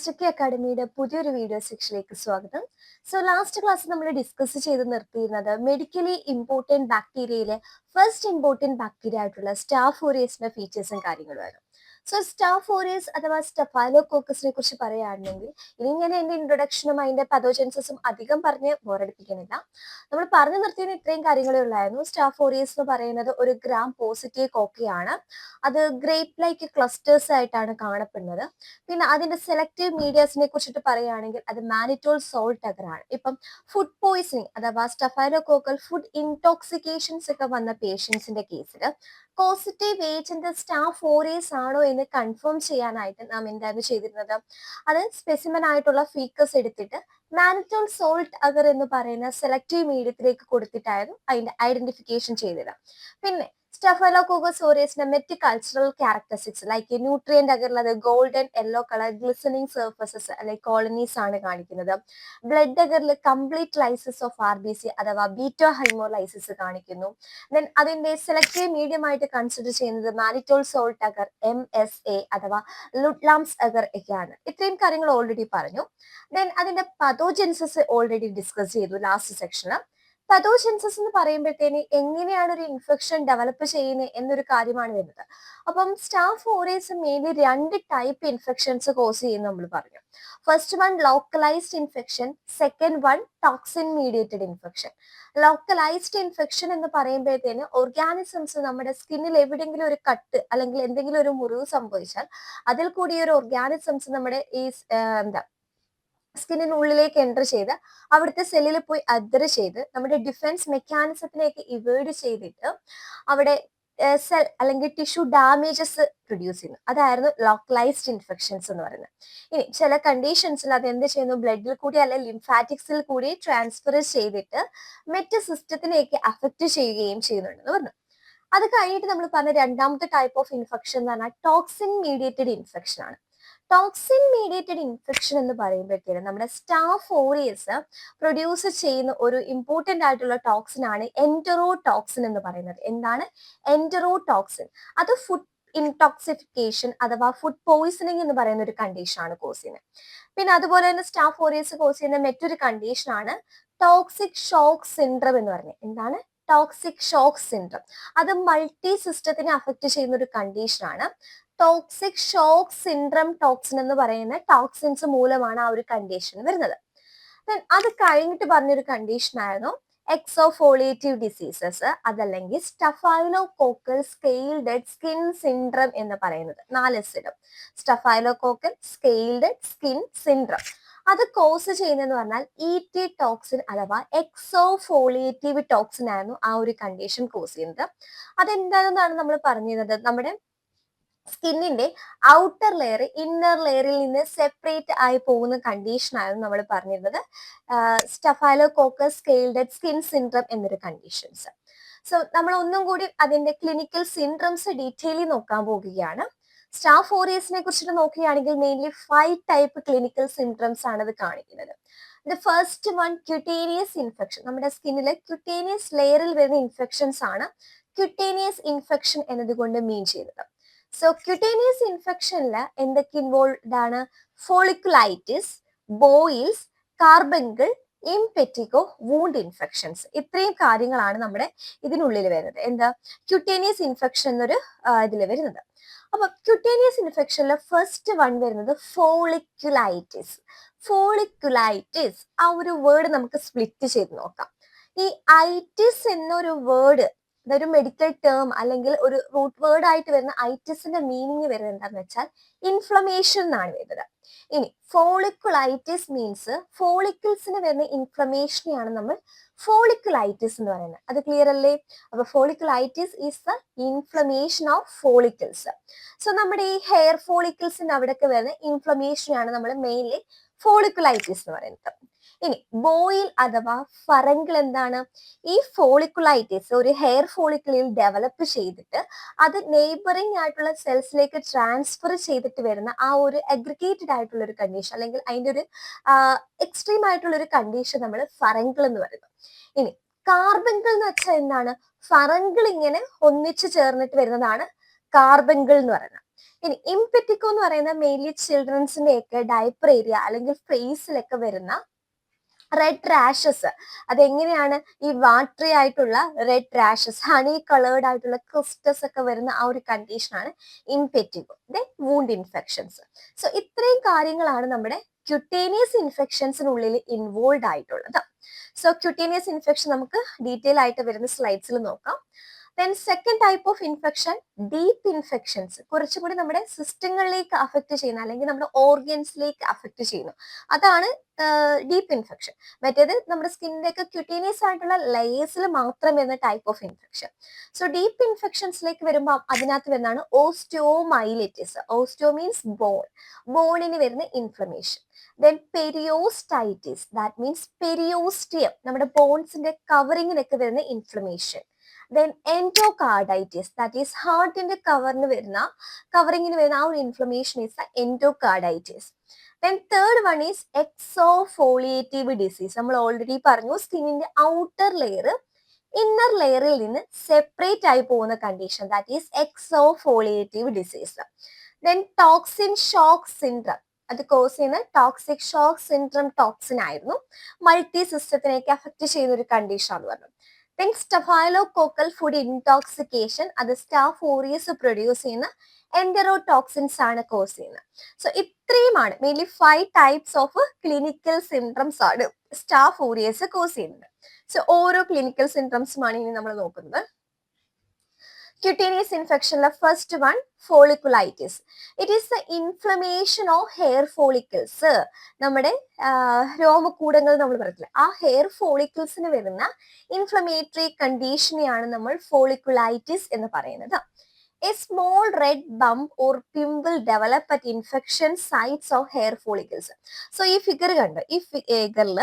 Master അക്കാഡമിയുടെ പുതിയൊരു video സെക്ഷനിലേക്ക് സ്വാഗതം. ലാസ്റ്റ് ക്ലാസ് നമ്മൾ ഡിസ്കസ് ചെയ്ത് നിർത്തിയിരുന്നത് മെഡിക്കലി ഇമ്പോർട്ടൻറ്റ് ബാക്ടീരിയയിലെ ഫസ്റ്റ് ഇമ്പോർട്ടൻറ്റ് ബാക്ടീരിയ ആയിട്ടുള്ള സ്റ്റാഫ് ഓറിയസിന്റെ ഫീച്ചേഴ്സും കാര്യങ്ങളുമായിരുന്നു. സ്റ്റാഫ് ഓറിയസ് അഥവാ സ്റ്റഫൈലോകോക്കസിനെ കുറിച്ച് പറയുകയാണെങ്കിൽ ഇനി ഞാൻ എൻ്റെ ഇൻട്രൊഡക്ഷനും അതിന്റെ പതോജൻസസും അധികം പറഞ്ഞ് ബോറടിപ്പിക്കുന്നില്ല. നമ്മൾ പറഞ്ഞു നിർത്തിയത് ഇത്രയും കാര്യങ്ങളേ ഉള്ളായിരുന്നു. സ്റ്റാഫ് ഓറിയസ് എന്ന് പറയുന്നത് ഒരു ഗ്രാം പോസിറ്റീവ് കോക്കയാണ്. അത് ഗ്രേപ്പ് ലൈക്ക് ക്ലസ്റ്റേഴ്സ് ആയിട്ടാണ് കാണപ്പെടുന്നത്. പിന്നെ അതിന്റെ സെലക്റ്റീവ് മീഡിയാസിനെ കുറിച്ചിട്ട് പറയുകയാണെങ്കിൽ അത് മാനിറ്റോൾ സോൾട്ട് അഗറാണ്. ഇപ്പം ഫുഡ് പോയിസണിങ് അഥവാ സ്റ്റഫൈലോകോക്കൽ ഫുഡ് ഇൻടോക്സിക്കേഷൻസ് ഒക്കെ വന്ന പേഷ്യൻസിന്റെ കേസിൽ പോസിറ്റീവ് ഏജന്റ് സ്റ്റാഫ് ഓറിയസ് ആണോ എന്ന് കൺഫേം ചെയ്യാനായിട്ട് നാം എന്താണ് ചെയ്തിരുന്നത്, അത് സ്പെസിമൻ ആയിട്ടുള്ള ഫീക്കസ് എടുത്തിട്ട് മാനിറ്റോൾ സോൾട്ട് അഗർ എന്ന് പറയുന്ന സെലക്റ്റീവ് മീഡിയത്തിലേക്ക് കൊടുത്തിട്ടായിരുന്നു അതിന്റെ ഐഡന്റിഫിക്കേഷൻ ചെയ്തത്. പിന്നെ സ്റ്റഫൈലോകോക്കസ് ഓറിയസിന്റെ മെറ്റ് കൾച്ചറൽ ക്യാരക്ടറിസ്റ്റിക്സ് ലൈക്ക് ന്യൂട്രിയന്റ് അകറിൽ golden yellow colour glistening surfaces അല്ലെങ്കിൽ കോളനീസ് ആണ് കാണിക്കുന്നത്. ബ്ലഡ് അകറിൽ കംപ്ലീറ്റ് ലൈസിസ് ഓഫ് RBC അഥവാ ബീറ്റോ ഹൈമോലൈസിസ് കാണിക്കുന്നു. ദെൻ അതിന്റെ സെലക്റ്റീവ് മീഡിയം ആയിട്ട് കൺസിഡർ ചെയ്യുന്നത് മാനിറ്റോൾ സോൾട്ട് അഗർ MSA അഥവാ ലുട്ലാംസ് അഗർ ഒക്കെയാണ്. ഇത്രയും കാര്യങ്ങൾ ഓൾറെഡി പറഞ്ഞു. ദെൻ അതിന്റെ പതോജൻസസ് ഓൾറെഡി ഡിസ്കസ് ചെയ്തു ലാസ്റ്റ് സെക്ഷനിൽ. പതോജൻസസ് എന്ന് പറയുമ്പോഴത്തേന് എങ്ങനെയാണ് ഒരു ഇൻഫെക്ഷൻ ഡെവലപ്പ് ചെയ്യുന്നത് എന്നൊരു കാര്യമാണ് വരുന്നത്. അപ്പം staph aureus mainly 2 type infections cause ചെയ്യുന്ന നമ്മൾ പറഞ്ഞു. First one localised infection, second one toxin mediated infection. Localised infection എന്ന് പറയുമ്പോഴത്തേന് ഓർഗാനിസംസ് നമ്മുടെ സ്കിന്നിൽ എവിടെയെങ്കിലും ഒരു കട്ട് അല്ലെങ്കിൽ എന്തെങ്കിലും ഒരു മുറിവ് സംഭവിച്ചാൽ അതിൽ കൂടി ഒരു ഓർഗാനിസംസ് നമ്മുടെ ഈ സ്കിന്നിനുള്ളിലേക്ക് എൻ്റർ ചെയ്ത് അവിടുത്തെ സെല്ലിൽ പോയി അദർ ചെയ്ത് നമ്മുടെ ഡിഫൻസ് മെക്കാനിസത്തിലേക്ക് ഇവേഡ് ചെയ്തിട്ട് അവിടെ സെൽ അല്ലെങ്കിൽ ടിഷ്യൂ ഡാമേജസ് പ്രൊഡ്യൂസ് ചെയ്യുന്നു. അതായിരുന്നു ലോക്കലൈസ്ഡ് ഇൻഫെക്ഷൻസ് എന്ന് പറയുന്നത്. ഇനി ചില കണ്ടീഷൻസിൽ അത് എന്ത് ചെയ്യുന്നു, ബ്ലഡിൽ കൂടി അല്ലെങ്കിൽ ലിംഫാറ്റിക്സിൽ കൂടി ട്രാൻസ്ഫർ ചെയ്തിട്ട് മറ്റ് സിസ്റ്റത്തിലേക്ക് അഫക്റ്റ് ചെയ്യുകയും ചെയ്യുന്നുണ്ടെന്ന് പറഞ്ഞു. അത് കഴിഞ്ഞിട്ട് നമ്മൾ പറഞ്ഞ രണ്ടാമത്തെ ടൈപ്പ് ഓഫ് ഇൻഫെക്ഷൻ എന്ന് പറഞ്ഞാൽ ടോക്സിൻ മീഡിയേറ്റഡ് ഇൻഫെക്ഷൻ ആണ്. ടോക്സിൻ മീഡിയേറ്റഡ് ഇൻഫെക്ഷൻ എന്ന് പറയുമ്പോഴത്തേനും നമ്മുടെ സ്റ്റാഫ് ഓറിയസ് പ്രൊഡ്യൂസ് ചെയ്യുന്ന ഒരു ഇമ്പോർട്ടൻ്റ് ആയിട്ടുള്ള ടോക്സിൻ ആണ് എൻറ്ററോടോക്സിൻ എന്ന് പറയുന്നത്. എന്താണ് എൻറ്ററോടോക്സിൻ? അത് ഫുഡ് ഇൻടോക്സിഫിക്കേഷൻ അഥവാ ഫുഡ് പോയിസണിങ് എന്ന് പറയുന്ന ഒരു കണ്ടീഷൻ ആണ് കോസ് ചെയ്യുന്നത്. പിന്നെ അതുപോലെ തന്നെ സ്റ്റാഫ് ഓറിയസ് കോസ് ചെയ്യുന്ന മറ്റൊരു കണ്ടീഷൻ ആണ് ടോക്സിക് ഷോക്ക് സിൻഡ്രം എന്ന് പറയുന്നത്. എന്താണ് ടോക്സിക് ഷോക്ക് സിൻഡ്രം? അത് മൾട്ടി സിസ്റ്റത്തിനെ അഫക്റ്റ് ചെയ്യുന്ന ഒരു കണ്ടീഷൻ ആണ്. ടോക്സിക് ഷോക്ക് സിൻഡ്രം ടോക്സിൻ എന്ന് പറയുന്ന ടോക്സിൻസ് മൂലമാണ് ആ ഒരു കണ്ടീഷൻ വരുന്നത്. അത് കഴിഞ്ഞിട്ട് പറഞ്ഞൊരു കണ്ടീഷൻ ആയിരുന്നു എക്സോഫോളിയേറ്റീവ് ഡിസീസസ്, അതല്ലെങ്കിൽ സ്റ്റഫൈലോകോക്കൽ സ്കെയിൽഡ് സ്കിൻ സിൻഡ്രം എന്ന് പറയുന്നത്. 4 സിഡം സ്റ്റഫൈലോകോക്കൽ സ്കെയിൽഡ് സ്കിൻ സിൻഡ്രം. അത് കോസ് ചെയ്യുന്നതെന്ന് പറഞ്ഞാൽ ET ടോക്സിൻ അഥവാ എക്സോഫോളിയേറ്റീവ് ടോക്സിൻ ആയിരുന്നു ആ ഒരു കണ്ടീഷൻ കോസ് ചെയ്യുന്നത്. അതെന്താണെന്നാണ് നമ്മൾ പറഞ്ഞിരുന്നത്, നമ്മുടെ സ്കിന്നിന്റെ ഔട്ടർ ലെയർ ഇന്നർ ലെയറിൽ നിന്ന് സെപ്പറേറ്റ് ആയി പോകുന്ന കണ്ടീഷൻ ആയിരുന്നു നമ്മൾ പറഞ്ഞിരുന്നത് സ്റ്റഫൈലോകോക്കസ് സ്കെയിൽഡ് സ്കിൻ സിൻഡ്രം എന്നൊരു കണ്ടീഷൻസ്. നമ്മൾ ഒന്നും കൂടി അതിന്റെ ക്ലിനിക്കൽ സിൻഡ്രംസ് ഡീറ്റെയിലി നോക്കാൻ പോവുകയാണ്. സ്റ്റാഫ് ഓറിയസിനെ കുറിച്ചിട്ട് നോക്കുകയാണെങ്കിൽ മെയിൻലി 5 ടൈപ്പ് ക്ലിനിക്കൽ സിൻഡ്രംസ് ആണ് അത് കാണിക്കുന്നത്. The first one cutaneous infection. നമ്മുടെ സ്കിന്നിലെ ക്യൂട്ടേനിയസ് ലെയറിൽ വരുന്ന ഇൻഫെക്ഷൻസ് ആണ് ക്യൂട്ടേനിയസ് ഇൻഫെക്ഷൻ എന്നതുകൊണ്ട് മീൻ ചെയ്യുന്നത്. ക്യൂട്ടേനിയസ് ഇൻഫെക്ഷനിൽ എന്തൊക്കെ ഇൻവോൾവ് ആണ്? Folliculitis, boils, carbuncle, impetigo, wound infections. ഇത്രയും കാര്യങ്ങളാണ് നമ്മുടെ ഇതിനുള്ളിൽ വരുന്നത്. എന്താ ക്യൂട്ടേനിയസ് ഇൻഫെക്ഷൻ എന്നൊരു ഇതിൽ വരുന്നത്. അപ്പൊ ക്യൂട്ടേനിയസ് ഇൻഫെക്ഷനിൽ ഫസ്റ്റ് വൺ വരുന്നത് ഫോളിക്കുലൈറ്റിസ്. ഫോളിക്കുലൈറ്റിസ് ആ ഒരു വേർഡ് നമുക്ക് സ്പ്ലിറ്റ് ചെയ്ത് നോക്കാം. ഈ ഐറ്റിസ് എന്നൊരു വേർഡ് ഇതൊരു മെഡിക്കൽ ടേം അല്ലെങ്കിൽ ഒരു റൂട്ട് വേർഡ് ആയിട്ട് വരുന്ന ഐറ്റിസിന്റെ മീനിങ് വരുന്നത് എന്താണെന്ന് വെച്ചാൽ ഇൻഫ്ലമേഷൻ എന്നാണ് വരുന്നത്. ഇനി ഫോളിക്കുലൈറ്റിസ് മീൻസ് ഫോളിക്കിൾസിന് വരുന്ന ഇൻഫ്ലമേഷനെയാണ് നമ്മൾ ഫോളിക്കുലൈറ്റിസ് എന്ന് പറയുന്നത്. അത് ക്ലിയർ അല്ലേ? അപ്പൊ folliculitis is the inflammation of follicles. നമ്മുടെ ഈ ഹെയർ ഫോളിക്കിൾസിന്റെ അവിടെയൊക്കെ വരുന്ന ഇൻഫ്ലമേഷനെയാണ് നമ്മൾ മെയിൻലി ഫോളിക്കുലൈറ്റിസ് എന്ന് പറയുന്നത്. ഇനി ബോയിൽ അഥവാ ഫറങ്കിൾ എന്താണ്? ഈ ഫോളിക്കുലൈറ്റിസ് ഒരു ഹെയർ ഫോളിക്കിളിൽ ഡെവലപ്പ് ചെയ്തിട്ട് അത് നെയ്ബറിംഗ് ആയിട്ടുള്ള സെൽസിലേക്ക് ട്രാൻസ്ഫർ ചെയ്തിട്ട് വരുന്ന ആ ഒരു അഗ്രിഗേറ്റഡ് ആയിട്ടുള്ള ഒരു കണ്ടീഷൻ അല്ലെങ്കിൽ അതിന്റെ ഒരു എക്സ്ട്രീം ആയിട്ടുള്ള ഒരു കണ്ടീഷൻ നമ്മൾ ഫറങ്കിൾ എന്ന് പറയുന്നു. ഇനി കാർബങ്കിൾ എന്ന് വെച്ചാൽ എന്താണ്? ഫറങ്കിൾ ഇങ്ങനെ ഒന്നിച്ചു ചേർന്നിട്ട് വരുന്നതാണ് കാർബങ്കിൾ എന്ന് പറയുന്നത്. ഇനി ഇംപെറ്റിക്കോ എന്ന് പറയുന്ന മെയിൻലി ചിൽഡ്രൻസിന്റെ ഒക്കെ ഡയപ്പർ ഏരിയ അല്ലെങ്കിൽ ഫേസിലൊക്കെ വരുന്ന റെഡ് റാഷസ്. അതെങ്ങനെയാണ്? ഈ വാട്ടറി ആയിട്ടുള്ള റെഡ് റാഷസ്, ഹണി കളേർഡ് ആയിട്ടുള്ള ക്രിസ്റ്റസ് ഒക്കെ വരുന്ന ആ ഒരു കണ്ടീഷനാണ് impetigo. Then wound infections. So ഇത്രയും കാര്യങ്ങളാണ് നമ്മുടെ ക്യൂട്ടേനിയസ് ഇൻഫെക്ഷൻസിനുള്ളിൽ ഇൻവോൾവ് ആയിട്ടുള്ളത്. സോ ക്യൂട്ടേനിയസ് ഇൻഫെക്ഷൻ നമുക്ക് ഡീറ്റെയിൽ ആയിട്ട് വരുന്ന സ്ലൈഡ്സിൽ നോക്കാം. Then second type of infection deep infections. കുറച്ചുകൂടി നമ്മുടെ സിസ്റ്റങ്ങളിലേക്ക് അഫക്ട് ചെയ്യുന്ന അല്ലെങ്കിൽ നമ്മുടെ ഓർഗൻസിലേക്ക് അഫക്ട് ചെയ്യുന്നു, അതാണ് ഡീപ്പ് ഇൻഫെക്ഷൻ. മറ്റേത് നമ്മുടെ സ്കിന്നിന്റെ ഒക്കെ ക്യൂട്ടീനിയസ് ആയിട്ടുള്ള ലെയേഴ്സിൽ മാത്രം വരുന്ന type of infection. So deep ഇൻഫെക്ഷൻസിലേക്ക് വരുമ്പോൾ അതിനകത്ത് വരുന്നതാണ് ഓസ്റ്റിയോമൈലിറ്റിസ്. ഓസ്റ്റിയോ മീൻസ് ബോൺ, ബോണിന് വരുന്ന inflammation. Then periostitis, that means periosteum, നമ്മുടെ ബോൺസിന്റെ കവറിങ്ങിനൊക്കെ വരുന്ന inflammation. Then endocarditis, that is ഹാർട്ടിന്റെ കവറിങ്ങിന് വരുന്ന ആ ഒരു inflammation is the endocarditis. Then third one is exfoliative disease. നമ്മൾ ഓൾറെഡി പറഞ്ഞു, സ്കിന്നിന്റെ ഔട്ടർ ലെയർ ഇന്നർ ലെയറിൽ നിന്ന് സെപ്പറേറ്റ് ആയി പോകുന്ന condition, that is exfoliative disease. Then toxin shock syndrome, അത് കോസ് ചെയ്യുന്ന ടോക്സിക് ഷോക്ക് സിൻഡ്രം ടോക്സിൻ ആയിരുന്നു, മൾട്ടി സിസ്റ്റത്തിനെയൊക്കെ അഫക്ട് ചെയ്യുന്ന ഒരു കണ്ടീഷൻ ആണ് പറഞ്ഞു. ദെൻ സ്റ്റഫൈലോകോക്കൽ ഫുഡ് ഇൻടോക്സിക്കേഷൻ, അത് സ്റ്റാഫ് ഓറിയസ് പ്രൊഡ്യൂസ് ചെയ്യുന്ന എൻഡറോടോക്സിൻസ് ആണ് കോസ് ചെയ്യുന്നത്. സോ ഇത്രയുമാണ് mainly 5 types of clinical symptoms ആണ് സ്റ്റാഫ് ഓറിയസ് കോസ് ചെയ്യുന്നത്. സോ ഓരോ ക്ലിനിക്കൽ സിംറ്റംസുമാണ് ഇനി നമ്മൾ നോക്കുന്നത്. ക്യൂട്ടേനിയസ് ഇൻഫെക്ഷനിലെ first one folliculitis. It is the inflammation of hair follicles. നമ്മുടെ രോമകൂടങ്ങൾ നമ്മൾ പറയത്തില്ല, ആ ഹെയർ ഫോളിക്കിൾസിന് വരുന്ന ഇൻഫ്ലമേറ്ററി കണ്ടീഷനെയാണ് നമ്മൾ ഫോളിക്കുലൈറ്റിസ് എന്ന് പറയുന്നത്. A small red bump or pimple develop at infection sites of hair follicles. So ഈ ഫിഗർ കണ്ടോ, ഈ ഫിഗറിൽ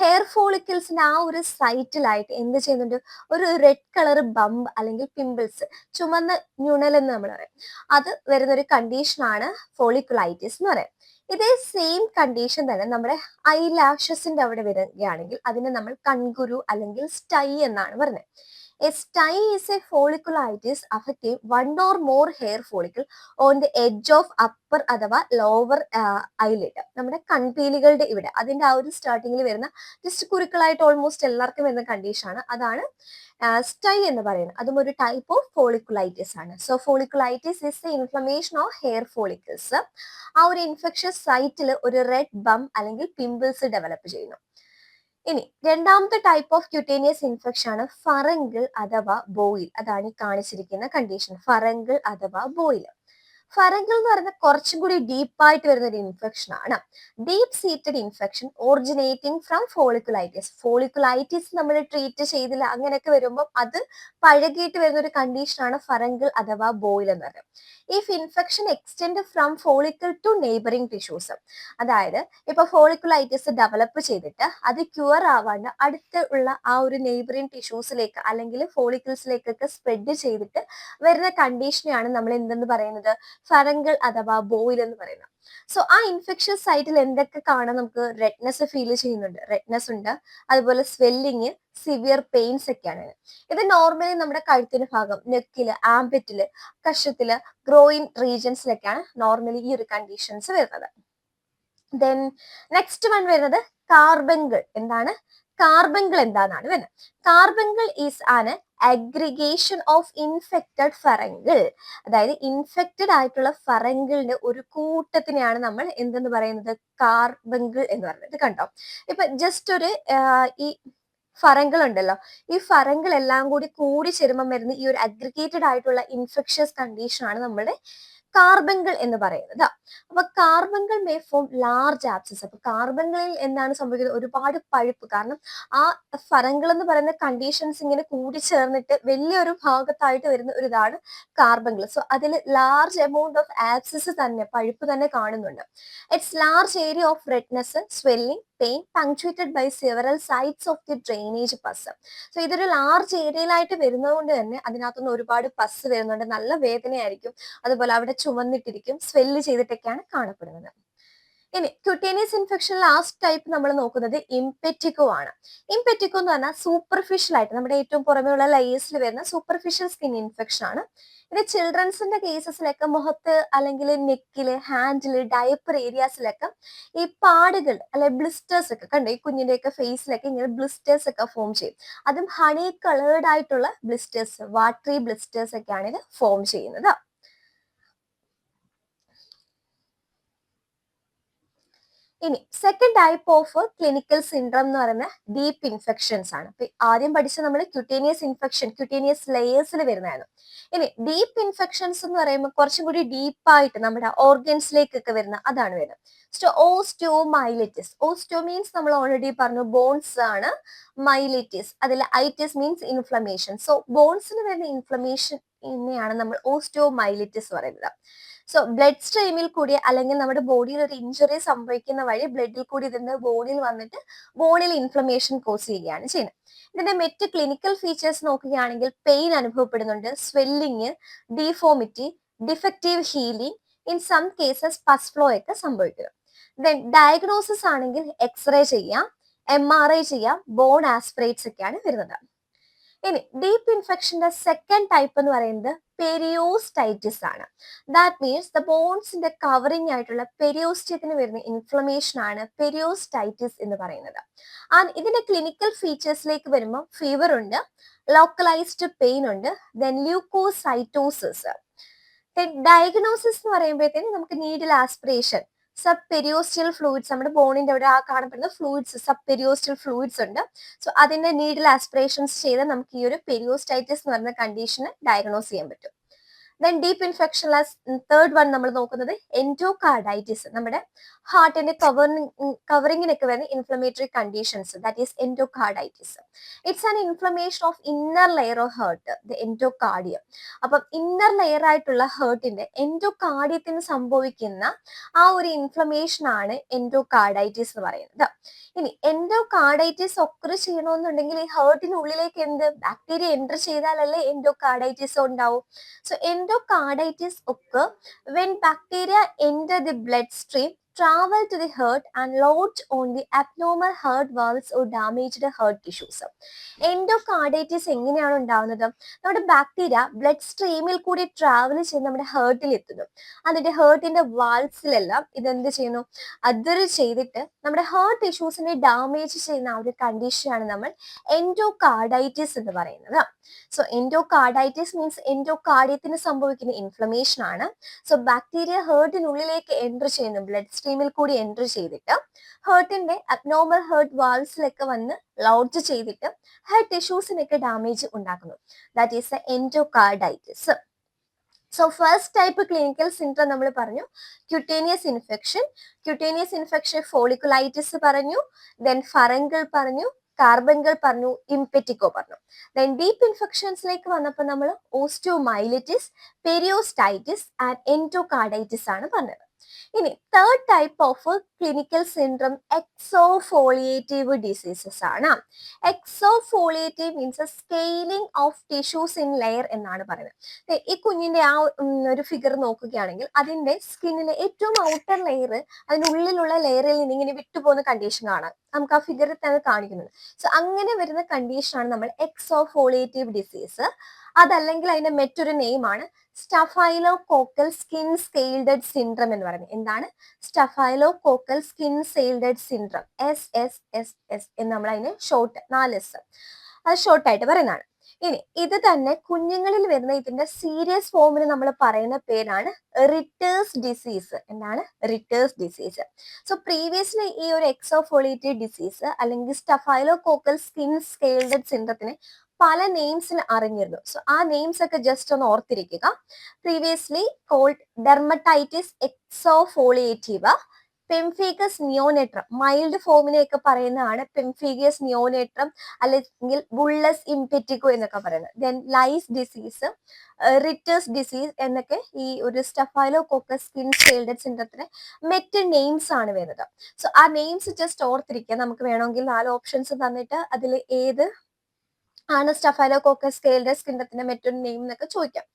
ഹെയർ ഫോളിക്കിൾസിന്റെ ആ ഒരു സൈറ്റിലായിട്ട് എന്ത് ചെയ്യുന്നുണ്ട്? ഒരു റെഡ് കളർ ബംപ് അല്ലെങ്കിൽ പിമ്പിൾസ്, ചുമന്ന ഞുണൽ എന്ന് നമ്മൾ പറയും, അത് വരുന്ന ഒരു കണ്ടീഷനാണ് ഫോളിക്കുലൈറ്റിസ് എന്ന് പറയാം. ഇതേ സെയിം കണ്ടീഷൻ തന്നെ നമ്മുടെ ഐ ലാഷസിന്റെ അവിടെ വരികയാണെങ്കിൽ അതിനെ നമ്മൾ കൺകുരു അല്ലെങ്കിൽ സ്റ്റൈ എന്നാണ് പറയുന്നത്. A stye is a folliculitis affecting one or more hair follicle on the edge of upper അഥവാ ലോവർ ഐലിഡ്, നമ്മുടെ കൺപീലികളുടെ ഇവിടെ, അതിന്റെ ആ ഒരു സ്റ്റാർട്ടിങ്ങിൽ വരുന്ന ജസ്റ്റ് കുരുക്കളായിട്ട് ഓൾമോസ്റ്റ് എല്ലാവർക്കും വരുന്ന കണ്ടീഷനാണ്, അതാണ് സ്റ്റൈ എന്ന് പറയുന്നത്. അതും ഒരു ടൈപ്പ് ഓഫ് ഫോളിക്കുലൈറ്റിസ് ആണ്. So folliculitis is the inflammation of hair follicles. ആ ഒരു ഇൻഫെക്ഷ്യസ് സൈറ്റിൽ ഒരു റെഡ് ബംപ് അല്ലെങ്കിൽ പിമ്പിൾസ് ഡെവലപ്പ് ചെയ്യുന്നു. ഇനി രണ്ടാമത്തെ ടൈപ്പ് ഓഫ് ക്യൂട്ടേനിയസ് ഇൻഫെക്ഷൻ ആണ് ഫറങ്കിൾ അഥവാ ബോയിൽ. അതാണ് ഈ കാണിച്ചിരിക്കുന്ന കണ്ടീഷൻ, ഫറങ്കിൾ അഥവാ ബോയിൽ. ഫറങ്കിൾ എന്ന് പറയുന്നത് കുറച്ചും കൂടി ഡീപ്പായിട്ട് വരുന്ന ഒരു ഇൻഫെക്ഷൻ ആണ്. Deep seated infection originating from folliculitis. Folliculitis നമ്മൾ ട്രീറ്റ് ചെയ്തില്ല അങ്ങനെയൊക്കെ വരുമ്പോൾ അത് പഴകിയിട്ട് വരുന്ന ഒരു കണ്ടീഷനാണ് ഫറങ്കിൾ അഥവാ ബോയിൽ എന്ന് പറയുന്നത്. If infection extend from follicle to neighbouring tissues, അതായത് ഇപ്പൊ ഫോളിക്കുലൈറ്റിസ് ഡെവലപ്പ് ചെയ്തിട്ട് അത് ക്യൂർ ആവാണ്ട് അടുത്തുള്ള ആ ഒരു നെയ്ബറിംഗ് ടിഷ്യൂസിലേക്ക് അല്ലെങ്കിൽ ഫോളിക്കിൾസിലേക്കൊക്കെ സ്പ്രെഡ് ചെയ്തിട്ട് വരുന്ന കണ്ടീഷനെയാണ് നമ്മൾ എന്തെന്ന് പറയുന്നത്? ഫറങ്കിൾ അഥവാ ബോയിൽ എന്ന് പറയുന്നത്. സോ ആ ഇൻഫെക്ഷ്യസ് സൈറ്റിൽ എന്തൊക്കെ കാണാൻ നമുക്ക്? റെഡ്നെസ് ഫീൽ ചെയ്യുന്നുണ്ട്, റെഡ്നെസ് ഉണ്ട്, അതുപോലെ സ്വെല്ലിങ്, സിവിയർ പെയിൻസ് ഒക്കെയാണ്. ഇത് നോർമലി നമ്മുടെ കഴുത്തിന് ഭാഗം, നെക്കില്, ആംപെറ്റില്, കഷത്തില്, ഗ്രോയിൻ റീജിയൻസിലൊക്കെയാണ് നോർമലി ഈ ഒരു കണ്ടീഷൻസ് വരുന്നത്. ദെൻ നെക്സ്റ്റ് വൺ വരുന്നത് കാർബങ്കിൾ. എന്താണ് കാർബങ്കിൾ? എന്താണെന്നാണ് വരുന്നത്. Carbuncle is an aggregation of infected furuncle. അതായത് ഇൻഫെക്റ്റഡ് ആയിട്ടുള്ള ഫറങ്കിളിന്റെ ഒരു കൂട്ടത്തിനെയാണ് നമ്മൾ എന്തെന്ന് പറയുന്നത്? കാർബങ്കിൾ എന്ന് പറയുന്നത്. ഇത് കണ്ടോ, ഇപ്പൊ ജസ്റ്റ് ഒരു ഈ ഫറങ്കിൾ ഉണ്ടല്ലോ, ഈ ഫറങ്കിൾ എല്ലാം കൂടി ചേരുമ്പം വരുന്ന ഈ ഒരു അഗ്രിഗേറ്റഡ് ആയിട്ടുള്ള ഇൻഫെക്ഷ്യസ് കണ്ടീഷൻ ആണ് നമ്മുടെ കാർബങ്കിൾ എന്ന് പറയുന്നത്. അപ്പൊ carbuncle may form large abscess. അപ്പൊ കാർബങ്കിളിൽ എന്താണ് സംഭവിക്കുന്നത്? ഒരുപാട് പഴുപ്പ്, കാരണം ആ ഫറങ്കിൾ എന്ന് പറയുന്ന കണ്ടീഷൻസ് ഇങ്ങനെ കൂടി ചേർന്നിട്ട് വലിയൊരു ഭാഗത്തായിട്ട് വരുന്ന ഒരു ഇതാണ് കാർബങ്കിൾ. സോ അതിൽ ലാർജ് എമൗണ്ട് ഓഫ് ആബ്സസ് തന്നെ, പഴുപ്പ് തന്നെ കാണുന്നുണ്ട്. It's large area of redness, swelling, pain punctuated by several sites of the drainage pus. So ഇതൊരു ലാർജ് ഏരിയയിലായിട്ട് വരുന്നതുകൊണ്ട് തന്നെ അതിനകത്തുനിന്ന് ഒരുപാട് പസ് വരുന്നുണ്ട്, നല്ല വേദനയായിരിക്കും, അതുപോലെ അവിടെ ചുമന്നിട്ടിരിക്കും, സ്വെല്ല് ചെയ്തിട്ടൊക്കെയാണ് കാണപ്പെടുന്നത്. ഇനി ക്യൂട്ടേനിയസ് ഇൻഫെക്ഷൻ ലാസ്റ്റ് ടൈപ്പ് നമ്മൾ നോക്കുന്നത് ഇംപെറ്റിക്കോ ആണ്. ഇംപെറ്റിക്കോ എന്ന് പറഞ്ഞാൽ സൂപ്പർഫിഷ്യൽ ആയിട്ട് നമ്മുടെ ഏറ്റവും പുറമെയുള്ള ലെയേഴ്സിൽ വരുന്ന സൂപ്പർഫിഷ്യൽ സ്കിൻ ഇൻഫെക്ഷൻ ആണ്. ഇത് ചിൽഡ്രൻസിന്റെ കേസസിലൊക്കെ മുഖത്ത് അല്ലെങ്കിൽ നെക്കില്, ഹാൻഡില്, ഡയപ്പർ ഏരിയാസിലൊക്കെ ഈ പാടുകൾ അല്ലെ ബ്ലിസ്റ്റേഴ്സ് ഒക്കെ കണ്ടോ, ഈ കുഞ്ഞിന്റെ ഒക്കെ ഫേസിലൊക്കെ ഇങ്ങനെ ബ്ലിസ്റ്റേഴ്സ് ഒക്കെ ഫോം ചെയ്യും. അതും ഹണി കളേർഡ് ആയിട്ടുള്ള ബ്ലിസ്റ്റേഴ്സ്, വാട്ടറി ബ്ലിസ്റ്റേഴ്സ് ഒക്കെയാണ് ഇത് ഫോം ചെയ്യുന്നത്. ഇനി second type of clinical syndrome എന്ന് പറയുന്ന ഡീപ്പ് ഇൻഫെക്ഷൻസ് ആണ്. അപ്പൊ ആദ്യം പഠിച്ച നമ്മൾ ക്യൂട്ടേനിയസ് ഇൻഫെക്ഷൻ, ക്യൂട്ടേനിയസ് ലെയേഴ്സിൽ വരുന്നതാണ്. ഇനി ഡീപ്പ് ഇൻഫെക്ഷൻസ് എന്ന് പറയുമ്പോൾ കുറച്ചും കൂടി ഡീപ്പായിട്ട് നമ്മുടെ ഓർഗൻസിലേക്കൊക്കെ വരുന്ന അതാണ് വരുന്നത്. ഓസ്റ്റിയോമൈലിറ്റിസ്. ഓസ്റ്റിയോ മീൻസ് നമ്മൾ ഓൾറെഡി പറഞ്ഞു ബോൺസ് ആണ്. മൈലിറ്റിസ് അതിൽ ഐറ്റിസ് മീൻസ് ഇൻഫ്ലമേഷൻ. സോ ബോൺസിന് വരുന്ന ഇൻഫ്ലമേഷൻ എന്നെയാണ് നമ്മൾ ഓസ്റ്റിയോമൈലിറ്റിസ് പറയുന്നത്. സോ ബ്ലഡ് സ്ട്രീമിൽ കൂടി അല്ലെങ്കിൽ നമ്മുടെ ബോഡിയിൽ ഒരു ഇഞ്ചുറി സംഭവിക്കുന്ന വഴി ബ്ലഡിൽ കൂടി ഇതിന്റെ ബോഡിയിൽ വന്നിട്ട് ബോണിൽ ഇൻഫ്ലമേഷൻ കോസ് ചെയ്യുകയാണ് ചെയ്യുന്നത്. ഇതിന്റെ മറ്റ് ക്ലിനിക്കൽ ഫീച്ചേഴ്സ് നോക്കുകയാണെങ്കിൽ പെയിൻ അനുഭവപ്പെടുന്നുണ്ട്, swelling, deformity, defective healing, in some cases pus flow ഒക്കെ സംഭവിക്കുന്നു. ദെൻ ഡയഗ്നോസിസ് ആണെങ്കിൽ എക്സ്റേ ചെയ്യാം, MRI ചെയ്യാം, ബോൺ ആസ്പിറേറ്റ്സ് ഒക്കെയാണ് വരുന്നത്. ഇനി ഡീപ്പ് ഇൻഫെക്ഷന്റെ സെക്കൻഡ് ടൈപ്പ് എന്ന് പറയുന്നത് പെരിയോസ്റ്റൈറ്റിസ് ആണ്. ദാറ്റ് മീൻസ് ദ ബോൺസിന്റെ കവറിംഗ് ആയിട്ടുള്ള പെരിയോസ്റ്റിയത്തിന് വരുന്ന ഇൻഫ്ലമേഷൻ ആണ് പെരിയോസ്റ്റൈറ്റിസ് എന്ന് പറയുന്നത്. ആൻഡ് ഇതിന്റെ ക്ലിനിക്കൽ ഫീച്ചേഴ്സിലേക്ക് വരുമ്പോൾ ഫീവർ ഉണ്ട്, ലോക്കലൈസ്ഡ് പെയിൻ ഉണ്ട്, ദെൻ ല്യൂക്കോസൈറ്റോസിസ്. ഡയഗ്നോസിസ് എന്ന് പറയുമ്പോഴത്തേനും നമുക്ക് നീഡിൽ ആസ്പിറേഷൻ, സബ് പെരിയോസ്റ്റൽ ഫ്ലൂയിഡ്സ്, നമ്മുടെ ബോണിന്റെ അവിടെ കാണപ്പെടുന്ന ഫ്ലൂയിഡ്സ്, സബ് പെരിയോസ്റ്റൽ ഫ്ലൂയിഡ്സ് ഉണ്ട്. സോ അതിന്റെ നീഡിൽ ആസ്പിറേഷൻസ് ചെയ്ത് നമുക്ക് ഈ ഒരു പെരിയോസ്റ്റൈറ്റിസ് എന്ന് പറയുന്ന കണ്ടീഷന് ഡയഗ്നോസ് ചെയ്യാൻ പറ്റും. Then deep infection third one നമ്മൾ നോക്കുന്നത് എൻഡോകാർഡൈറ്റിസ്. നമ്മുടെ ഹാർട്ടിന്റെ കവറിങ്ങിനൊക്കെ വരുന്ന inflammatory conditions, that is endocarditis. It's an inflammation of inner layer of heart, the endocardium. അപ്പം ഇന്നർ ലെയർ ആയിട്ടുള്ള ഹേർട്ടിന്റെ എൻഡോകാർഡിയത്തിന് സംഭവിക്കുന്ന ആ ഒരു ഇൻഫ്ലമേഷൻ ആണ് എൻഡോകാർഡൈറ്റിസ് എന്ന് പറയുന്നത്. ഇനി എൻഡോകാർഡൈറ്റിസ് ഒക്കർ ചെയ്യണമെന്നുണ്ടെങ്കിൽ ഈ ഹേർട്ടിനുള്ളിലേക്ക് എന്ത് ബാക്ടീരിയ എൻ്റർ ചെയ്താലല്ലേ എൻഡോകാർഡൈറ്റിസ് ഉണ്ടാവും. So endocarditis occur when bacteria enter the bloodstream, travel to the heart and lodge on the abnormal heart valves or damaged heart tissues. Endocarditis എങ്ങനെയാണ് ഉണ്ടാവുന്നത്? നമ്മുടെ ബാക്ടീരിയ ബ്ലഡ് സ്ട്രീമിൽ കൂടി travel ചെയ്ത് നമ്മുടെ ഹേർട്ടിൽ എത്തുന്നു. അതിന്റെ ഹേർട്ടിന്റെ വാൾസിലെല്ലാം ഇതെന്ത് ചെയ്യുന്നു? അതർ ചെയ്തിട്ട് നമ്മുടെ ഹേർട്ട് ടിഷ്യൂസിനെ ഡാമേജ് ചെയ്യുന്ന ആ ഒരു കണ്ടീഷനാണ് നമ്മൾ എൻഡോകാർഡൈറ്റിസ് എന്ന് പറയുന്നത്. സോ എൻഡോകാർഡൈറ്റിസ് മീൻസ് എൻഡോകാർഡിയത്തിന് സംഭവിക്കുന്ന ഇൻഫ്ലമേഷൻ ആണ്. സോ ബാക്ടീരിയ ഹേർട്ടിനുള്ളിലേക്ക് എൻ്റർ ചെയ്യുന്നു, ബ്ലഡ് സ്ട്രീമിൽ കൂടി എൻ്റർ ചെയ്തിട്ട് ഹേർട്ടിന്റെ അബ്നോർമൽ ഹേർട്ട് വാൾസിലൊക്കെ വന്ന് ലോഡ്ജ് ചെയ്തിട്ട് ഹെർട്ട് ടിഷ്യൂസിനൊക്കെ ഡാമേജ് ഉണ്ടാക്കുന്നു. That is A endocarditis. So first type clinical syndrome നമ്മൾ പറഞ്ഞു cutaneous infection. Cutaneous infection folliculitis പറഞ്ഞു, ദെൻ ഫറങ്കൽ പറഞ്ഞു, കാർബൻകൾ പറഞ്ഞു, ഇംപെറ്റിക്കോ പറഞ്ഞു. ദെൻ ഡീപ്പ് ഇൻഫെക്ഷൻസിലേക്ക് വന്നപ്പോൾ നമ്മൾ ഓസ്റ്റിയോമൈലിറ്റിസ്, പെരിയോസ്റ്റൈറ്റിസ് ആൻഡ് എൻഡോകാർഡൈറ്റിസ് ആണ് പറഞ്ഞത്. ഇനി third type of clinical syndrome exfoliative diseases ആണ്. Exfoliative means scaling of tissues in layer എന്നാണ് പറയുന്നത്. ഈ കുഞ്ഞിന്റെ ആ ഒരു ഫിഗർ നോക്കുകയാണെങ്കിൽ അതിന്റെ സ്കിന്നിലെ ഏറ്റവും ഔട്ടർ ലെയർ അതിനുള്ളിലുള്ള ലെയറിൽ നിന്ന് ഇങ്ങനെ വിട്ടുപോകുന്ന കണ്ടീഷൻ കാണാം. നമുക്ക് ആ ഫിഗറിൽ തന്നെ കാണിക്കുന്നത്. സോ അങ്ങനെ വരുന്ന കണ്ടീഷനാണ് നമ്മൾ എക്സോഫോളിയേറ്റീവ് ഡിസീസ്. അതല്ലെങ്കിൽ അതിന്റെ മറ്റൊരു നെയിമാണ് സ്റ്റഫൈലോകോക്കൽ സ്കിൻ സ്കെയിൽഡഡ് സിൻഡ്രം എന്ന് പറയുന്നത്. എന്താണ് സ്റ്റഫൈലോകോക്കൽ സ്കിൻ സെയിൽഡഡ് സിൻഡ്രം, SSSS എന്ന് നമ്മൾ അതിന് ഷോർട്ട് 4S അത് ഷോർട്ടായിട്ട് പറയുന്നതാണ്. ഇനി ഇത് തന്നെ കുഞ്ഞുങ്ങളിൽ വരുന്ന ഇതിന്റെ സീരിയസ് ഫോമിന് നമ്മൾ പറയുന്ന പേരാണ് റിട്ടേഴ്സ് ഡിസീസ്. എന്താണ് റിട്ടേഴ്സ് ഡിസീസ്? സോ പ്രീവിയസ്ലി ഈ ഒരു എക്സോഫോളിയേറ്റീവ് ഡിസീസ് അല്ലെങ്കിൽ സ്റ്റഫൈലോകോക്കൽ സ്കിൻ സ്കെയിൽഡഡ് സിൻഡ്രത്തിന് പല നെയിംസിൽ അറിഞ്ഞിരുന്നു. സോ ആ നെയിംസ് ഒക്കെ ജസ്റ്റ് ഒന്ന് ഓർത്തിരിക്കുക. Previously called dermatitis exfoliativa, pemphigus neonatorum, mild ഫോമിനെയൊക്കെ പറയുന്നതാണ് പെംഫിഗസ് നിയോനേട്രം അല്ലെങ്കിൽ ബുള്ളസ് ഇംപെറ്റിക്കോ എന്നൊക്കെ പറയുന്നത്. Then Lyell's disease, Ritter's disease എന്നൊക്കെ ഈ ഒരു സ്റ്റഫൈലോകോക്കസ് സ്കിൻ സ്കെയിൽഡഡ് സിൻഡ്രത്തിന് മറ്റ് നെയിംസ് ആണ് വരുന്നത്. സോ ആ നെയിംസ് ജസ്റ്റ് ഓർത്തിരിക്കുക. നമുക്ക് വേണമെങ്കിൽ 4 ഓപ്ഷൻസ് തന്നിട്ട് അതിൽ ഏത് ആണ് സ്റ്റഫൈലോകോക്കസ് സ്കെയിൽഡഡ് സിൻഡ്രത്തിന്റെ മറ്റൊരു നെയിം എന്നൊക്കെ ചോദിക്കാം.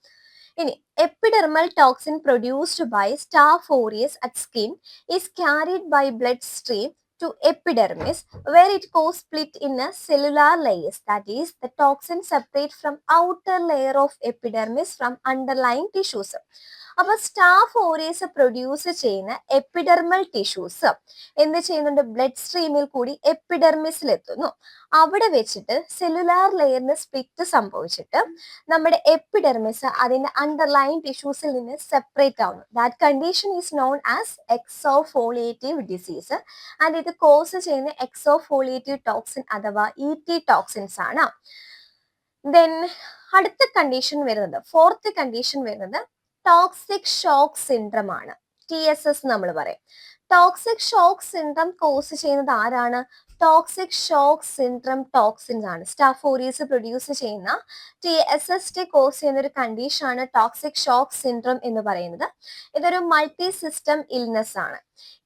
ഇനി epidermal toxin produced by staph aureus at skin is carried by blood stream to epidermis where it goes split in a cellular layers, that is the toxin separate from outer layer of epidermis from underlying tissues. അപ്പൊ staff aureus produce ചെയ്യുന്ന epidermal tissues എന്ത് ചെയ്യുന്നുണ്ട്, blood സ്ട്രീമിൽ കൂടി എപ്പിഡെർമിസിൽ എത്തുന്നു. അവിടെ വെച്ചിട്ട് cellular ലെയറിന് split സംഭവിച്ചിട്ട് നമ്മുടെ epidermis അതിന്റെ അണ്ടർലൈൻ ടിഷ്യൂസിൽ നിന്ന് സെപ്പറേറ്റ് ആവുന്നു. That condition is known as exfoliative disease and ഇത് കോസ് ചെയ്യുന്ന എക്സോഫോളിയേറ്റീവ് ടോക്സിൻ അഥവാ ഇ.ടി. ടോക്സിൻസ് ആണ്. ദെൻ അടുത്ത കണ്ടീഷൻ വരുന്നത്, ഫോർത്ത് കണ്ടീഷൻ വരുന്നത് ടോക്സിക് ഷോക്ക് സിൻഡ്രം ആണ്. TSS നമ്മൾ പറയും. ടോക്സിക് ഷോക്ക് സിൻഡ്രം കോസ് ചെയ്യുന്നത് ആരാണ്? ടോക്സിക് ഷോക്ക് സിൻഡ്രം ടോക്സിൻസ് ആണ്. സ്റ്റാഫ് ഓറിയസ് പ്രൊഡ്യൂസ് ചെയ്യുന്ന TSS കോസ് ചെയ്യുന്ന ഒരു കണ്ടീഷൻ ആണ് ടോക്സിക് ഷോക്ക് സിൻഡ്രം എന്ന് പറയുന്നത്. ഇതൊരു മൾട്ടി സിസ്റ്റം ഇൽനെസ് ആണ്.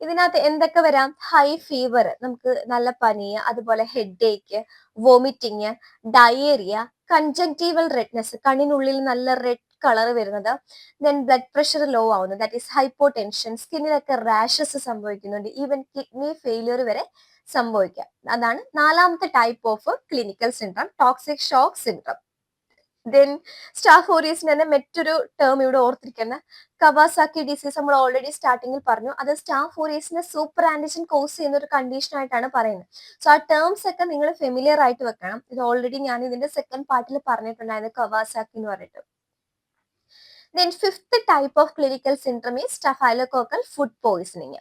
ഇതിനകത്ത് എന്തൊക്കെ വരാം? ഹൈ ഫീവർ, നമുക്ക് നല്ല പനി, അതുപോലെ headache, vomiting, diarrhoea, conjunctival redness, കണ്ണിനുള്ളിൽ നല്ല റെഡ് കളർ വരുന്നത്, ദെൻ ബ്ലഡ് പ്രഷർ ലോ ആവുന്നത്, ദാറ്റ് ഈസ് ഹൈപ്പോ ടെൻഷൻ, സ്കിന്നിലൊക്കെ റാഷസ് സംഭവിക്കുന്നുണ്ട്, ഈവൻ കിഡ്നി ഫെയിലിയർ വരെ സംഭവിക്കാം. അതാണ് നാലാമത്തെ type of clinical syndrome, toxic shock syndrome. Then staph ഓറിയസിന് തന്നെ മറ്റൊരു ടേം ഇവിടെ ഓർത്തിരിക്കുന്ന കവാസാക്കി ഡിസീസ് നമ്മൾ ഓൾറെഡി സ്റ്റാർട്ടിങ്ങിൽ പറഞ്ഞു. അത് സ്റ്റാഫ് ഓറിയസിന് സൂപ്പർ ആന്റിജൻ കോസ് ചെയ്യുന്ന ഒരു കണ്ടീഷൻ ആയിട്ടാണ് പറയുന്നത്. സോ ആ ടേംസ് ഒക്കെ നിങ്ങൾ ഫെമിലിയർ ആയിട്ട് വെക്കണം. ഇത് ഓൾറെഡി ഞാൻ ഇതിന്റെ സെക്കൻഡ് പാർട്ടിൽ പറഞ്ഞിട്ടുണ്ടായിരുന്നു, കവാസാക്കി എന്ന് പറഞ്ഞിട്ട്. Then fifth type of clinical syndrome is staphylococcal food poisoning.